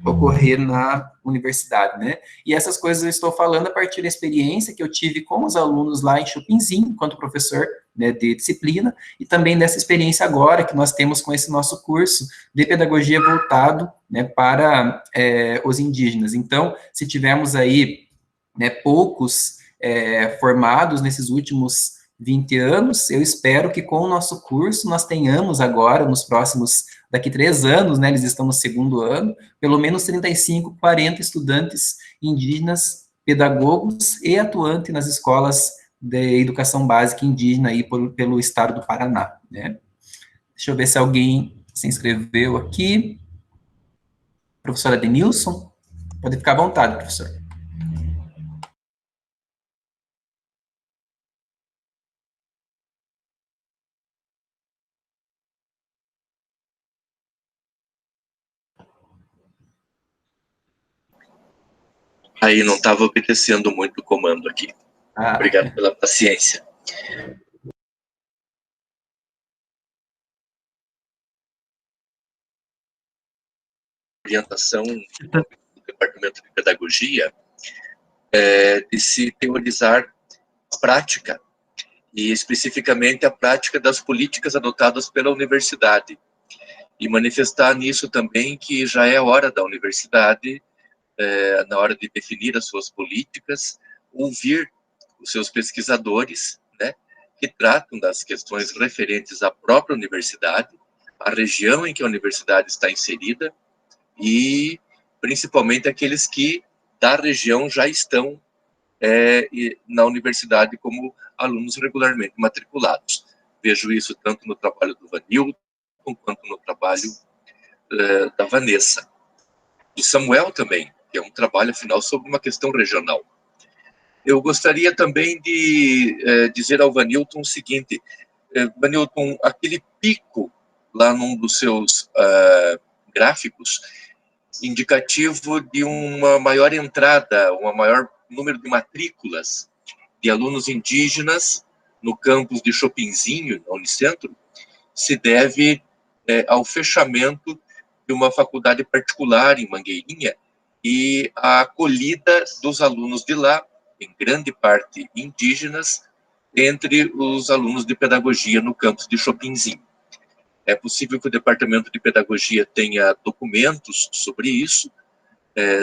ocorrer na universidade, né, e essas coisas eu estou falando a partir da experiência que eu tive com os alunos lá em Chopinzinho, enquanto professor, né, de disciplina, e também dessa experiência agora que nós temos com esse nosso curso de pedagogia voltado, né, para os indígenas. Então, se tivermos aí, né, poucos formados nesses últimos 20 anos, eu espero que com o nosso curso nós tenhamos agora, daqui 3 anos, né, eles estão no 2º ano, pelo menos 35, 40 estudantes indígenas, pedagogos e atuantes nas escolas de educação básica indígena aí pelo estado do Paraná, né. Deixa eu ver se alguém se inscreveu aqui. Professora Denilson, pode ficar à vontade, professor. Aí não estava obedecendo muito o comando aqui. Obrigado pela paciência. Orientação do Departamento de Pedagogia de se teorizar a prática, e especificamente a prática das políticas adotadas pela universidade, e manifestar nisso também que já é hora da universidade, na hora de definir as suas políticas, ouvir os seus pesquisadores, né, que tratam das questões referentes à própria universidade, à região em que a universidade está inserida e principalmente aqueles que da região já estão na universidade como alunos regularmente matriculados. Vejo isso tanto no trabalho do Vanilton quanto no trabalho da Vanessa. Do Samuel também, que é um trabalho, afinal, sobre uma questão regional. Eu gostaria também de dizer ao Vanilton o seguinte, Vanilton, aquele pico lá num dos seus gráficos, indicativo de uma maior entrada, um maior número de matrículas de alunos indígenas no campus de Chopinzinho, na Unicentro, se deve ao fechamento de uma faculdade particular em Mangueirinha e a acolhida dos alunos de lá, em grande parte indígenas, entre os alunos de pedagogia no campus de Chopinzinho. É possível que o Departamento de Pedagogia tenha documentos sobre isso,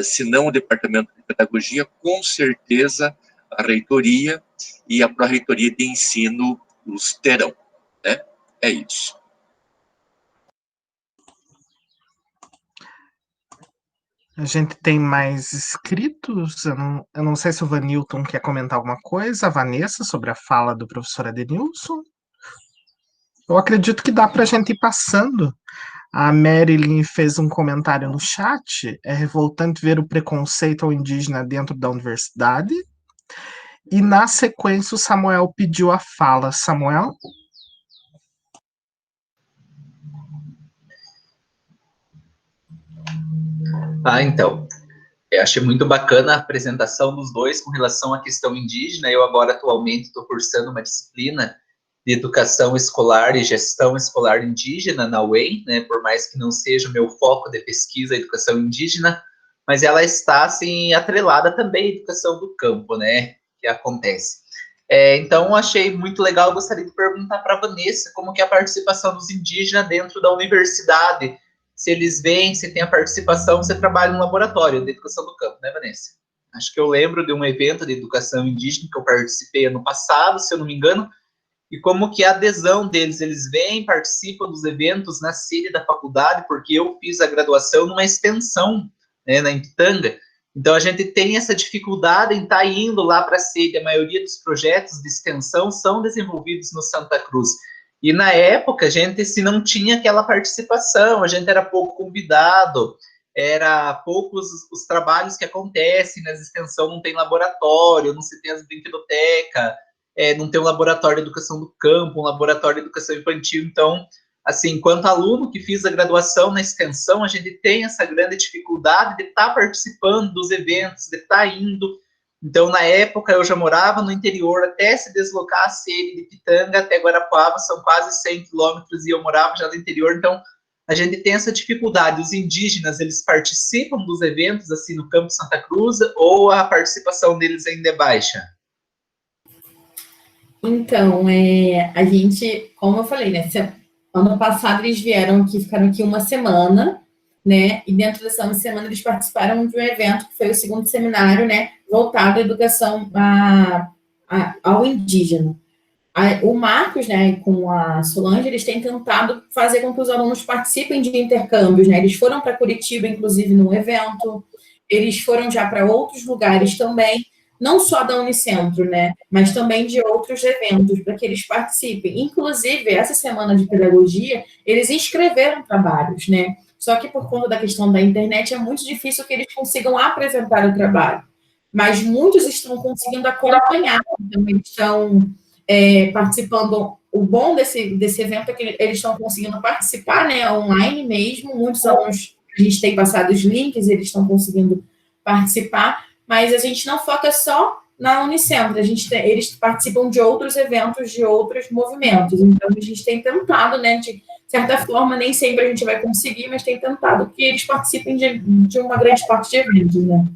se não o Departamento de Pedagogia, com certeza a Reitoria e a Pró-Reitoria de Ensino os terão, né? É isso. A gente tem mais inscritos. Eu não sei se o Vanilton quer comentar alguma coisa, a Vanessa, sobre a fala do professor Adenilson. Eu acredito que dá para a gente ir passando. A Marilyn fez um comentário no chat. É revoltante ver o preconceito ao indígena dentro da universidade. E, na sequência, o Samuel pediu a fala. Samuel? Então, eu achei muito bacana a apresentação dos dois com relação à questão indígena. Eu agora, atualmente, estou cursando uma disciplina de educação escolar e gestão escolar indígena na UEM, né, por mais que não seja o meu foco de pesquisa a educação indígena, mas ela está, assim, atrelada também à educação do campo, né, que acontece. Então, achei muito legal, gostaria de perguntar para a Vanessa como que é a participação dos indígenas dentro da universidade, se eles vêm, se tem a participação, você trabalha no laboratório de educação do campo, né, Vanessa? Acho que eu lembro de um evento de educação indígena que eu participei ano passado, se eu não me engano, e como que é a adesão deles, eles vêm, participam dos eventos na sede da faculdade, porque eu fiz a graduação numa extensão, né, na Ipitanga, então a gente tem essa dificuldade em estar indo lá para a sede, a maioria dos projetos de extensão são desenvolvidos no Santa Cruz, e na época a gente se não tinha aquela participação, a gente era pouco convidado, era poucos os trabalhos que acontecem nas extensões, não tem laboratório, não se tem as bibliotecas, não tem um laboratório de educação do campo, um laboratório de educação infantil. Então, assim, enquanto aluno que fiz a graduação na extensão, a gente tem essa grande dificuldade de estar participando dos eventos, de estar indo. Então, na época, eu já morava no interior, até se deslocar a sede de Pitanga até Guarapuava, são quase 100 quilômetros, e eu morava já no interior, então a gente tem essa dificuldade. Os indígenas, eles participam dos eventos, assim, no Campo Santa Cruz, ou a participação deles ainda é baixa? Então, a gente, como eu falei, né, ano passado eles vieram aqui, ficaram aqui uma semana, né, e dentro dessa uma semana eles participaram de um evento, que foi o segundo seminário, né, voltado à educação ao indígena. O Marcos, né, com a Solange, eles têm tentado fazer com que os alunos participem de intercâmbios, né, eles foram para Curitiba, inclusive, num evento, eles foram já para outros lugares também, não só da Unicentro, né, mas também de outros eventos, para que eles participem. Inclusive, essa semana de pedagogia, eles inscreveram trabalhos, né, só que por conta da questão da internet, é muito difícil que eles consigam apresentar o trabalho, mas muitos estão conseguindo acompanhar, então eles estão participando. O bom desse evento é que eles estão conseguindo participar, né, online mesmo, muitos alunos, a gente tem passado os links, eles estão conseguindo participar, mas a gente não foca só na Unicentro, eles participam de outros eventos, de outros movimentos, então a gente tem tentado, né, de certa forma, nem sempre a gente vai conseguir, mas tem tentado que eles participem de uma grande parte de eventos, né.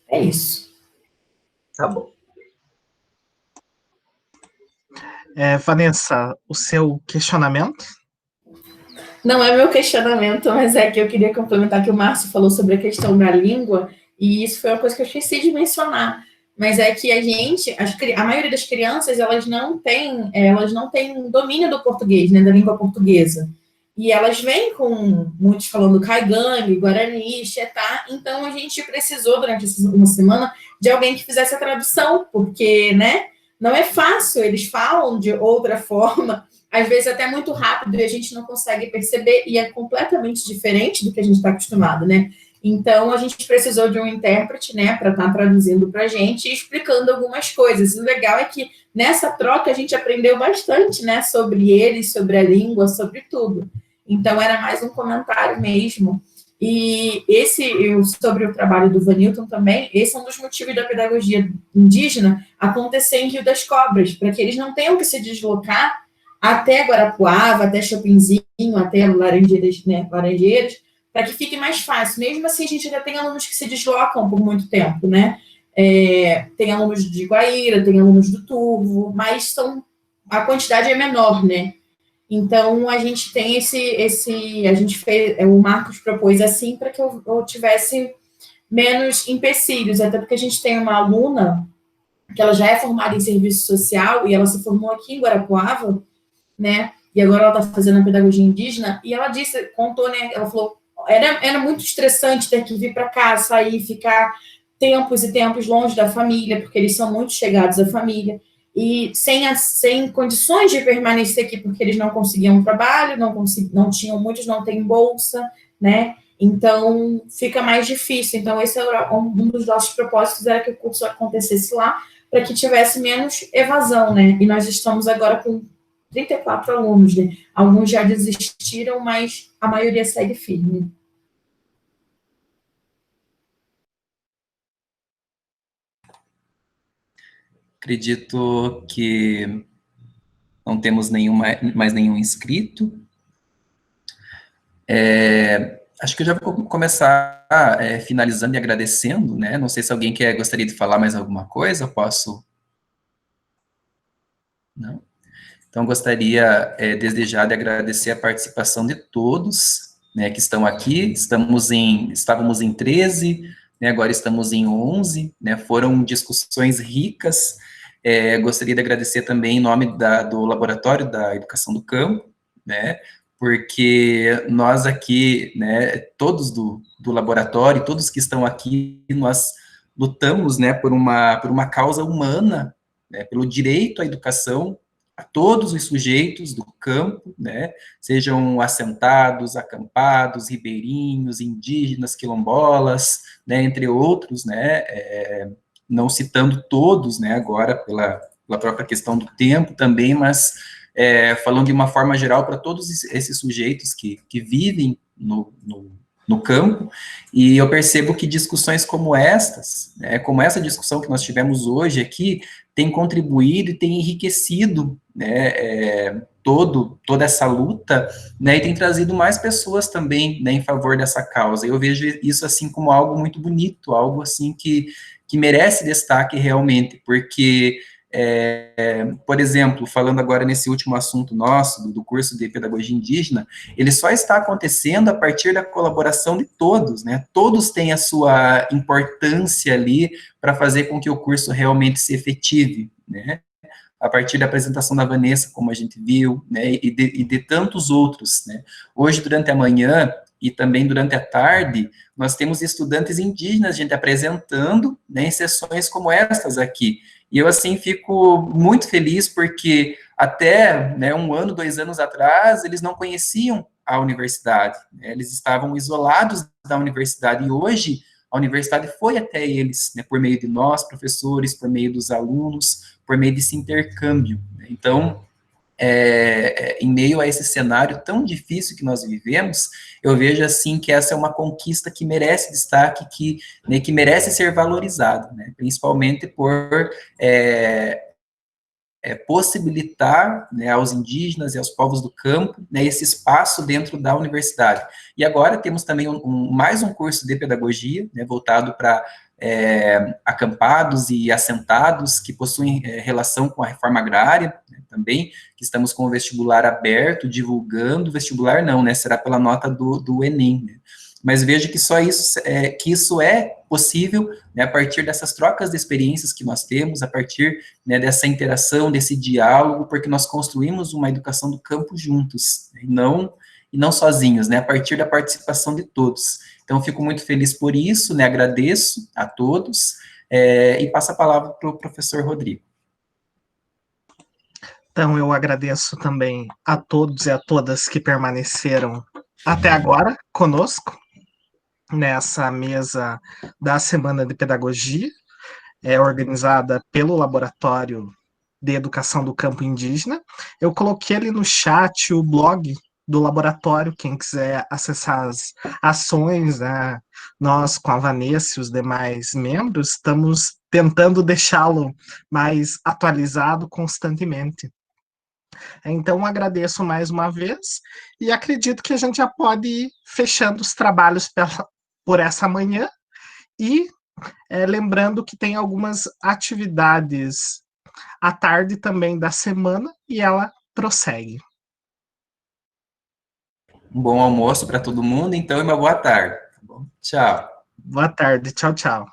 É isso. Tá bom. Vanessa, o seu questionamento? Não é meu questionamento, mas é que eu queria complementar que o Márcio falou sobre a questão da língua, e isso foi uma coisa que eu esqueci de mencionar. mas é que a maioria das crianças, elas não têm domínio do português, né, da língua portuguesa. E elas vêm com muitos falando caigangue, guarani, xetá, então a gente precisou, durante uma semana, de alguém que fizesse a tradução, porque, né, não é fácil, eles falam de outra forma, às vezes até muito rápido, e a gente não consegue perceber, e é completamente diferente do que a gente está acostumado, né? Então, a gente precisou de um intérprete, né, para estar traduzindo para a gente e explicando algumas coisas. O legal é que, nessa troca, a gente aprendeu bastante, né, sobre eles, sobre a língua, sobre tudo. Então, era mais um comentário mesmo. E sobre o trabalho do Vanilton também, esse é um dos motivos da pedagogia indígena acontecer em Rio das Cobras, para que eles não tenham que se deslocar até Guarapuava, até Chopinzinho, até Laranjeiras, né, para que fique mais fácil. Mesmo assim, a gente ainda tem alunos que se deslocam por muito tempo, né? Tem alunos de Guaíra, tem alunos do Turvo, mas a quantidade é menor, né? Então, a gente tem a gente fez, o Marcos propôs assim para que eu tivesse menos empecilhos, até porque a gente tem uma aluna que ela já é formada em serviço social e ela se formou aqui em Guarapuava, né? E agora ela está fazendo a pedagogia indígena, e ela contou, né? Ela falou, era muito estressante ter que vir para cá, sair, ficar tempos e tempos longe da família, porque eles são muito chegados à família, e sem condições de permanecer aqui, porque eles não conseguiam trabalho, muitos não têm bolsa, né? Então, fica mais difícil. Então, esse era um dos nossos propósitos, era que o curso acontecesse lá, para que tivesse menos evasão, né? E nós estamos agora com 34 alunos, né? Alguns já desistiram, mas a maioria segue firme. Acredito que não temos mais nenhum inscrito. Acho que eu já vou começar finalizando e agradecendo, né? Não sei se alguém gostaria de falar mais alguma coisa, posso? Não? Então, gostaria, desde já, de agradecer a participação de todos, né, que estão aqui. Estávamos em 13, né, agora estamos em 11, né, foram discussões ricas. Gostaria de agradecer também em nome do Laboratório da Educação do Campo, né, porque nós aqui, né, todos do laboratório, todos que estão aqui, nós lutamos, né, por uma causa humana, né, pelo direito à educação, a todos os sujeitos do campo, né, sejam assentados, acampados, ribeirinhos, indígenas, quilombolas, né, entre outros, né, não citando todos, né, agora pela própria questão do tempo também, mas falando de uma forma geral para todos esses sujeitos que vivem no campo, e eu percebo que discussões como estas, né, como essa discussão que nós tivemos hoje aqui, tem contribuído e tem enriquecido, né, toda essa luta, né, e tem trazido mais pessoas também, né, em favor dessa causa. Eu vejo isso, assim, como algo muito bonito, algo, assim, que merece destaque realmente, porque, por exemplo, falando agora nesse último assunto nosso, do curso de Pedagogia Indígena, ele só está acontecendo a partir da colaboração de todos, né, todos têm a sua importância ali para fazer com que o curso realmente se efetive, né, a partir da apresentação da Vanessa, como a gente viu, né, e de tantos outros, né. Hoje, durante a manhã, e também durante a tarde, nós temos estudantes indígenas, gente, apresentando, né, em sessões como estas aqui. E eu, assim, fico muito feliz, porque até, né, 1 ano, 2 anos atrás, eles não conheciam a universidade, né, eles estavam isolados da universidade, e hoje a universidade foi até eles, né, por meio de nós, professores, por meio dos alunos, por meio desse intercâmbio. Né. Então, em meio a esse cenário tão difícil que nós vivemos, eu vejo, assim, que essa é uma conquista que merece destaque, que merece ser valorizada, né, principalmente por possibilitar, né, aos indígenas e aos povos do campo, né, esse espaço dentro da universidade. E agora temos também mais um curso de pedagogia, né, voltado para acampados e assentados que possuem relação com a reforma agrária, né, também, que estamos com o vestibular aberto, divulgando, vestibular não, né, será pela nota do Enem, né. mas vejo que só isso, que isso é possível, né, a partir dessas trocas de experiências que nós temos, a partir, né, dessa interação, desse diálogo, porque nós construímos uma educação do campo juntos, né, e não sozinhos, né, a partir da participação de todos. Então, fico muito feliz por isso, né, agradeço a todos, e passo a palavra para o professor Rodrigo. Então, eu agradeço também a todos e a todas que permaneceram até agora conosco, nessa mesa da Semana de Pedagogia, organizada pelo Laboratório de Educação do Campo Indígena. Eu coloquei ali no chat o blog do laboratório, quem quiser acessar as ações, né? Nós, com a Vanessa e os demais membros, estamos tentando deixá-lo mais atualizado constantemente. Então, agradeço mais uma vez e acredito que a gente já pode ir fechando os trabalhos por essa manhã e lembrando que tem algumas atividades à tarde também da semana e ela prossegue. Um bom almoço para todo mundo, então, e uma boa tarde. Tá bom? Tchau. Boa tarde, tchau, tchau.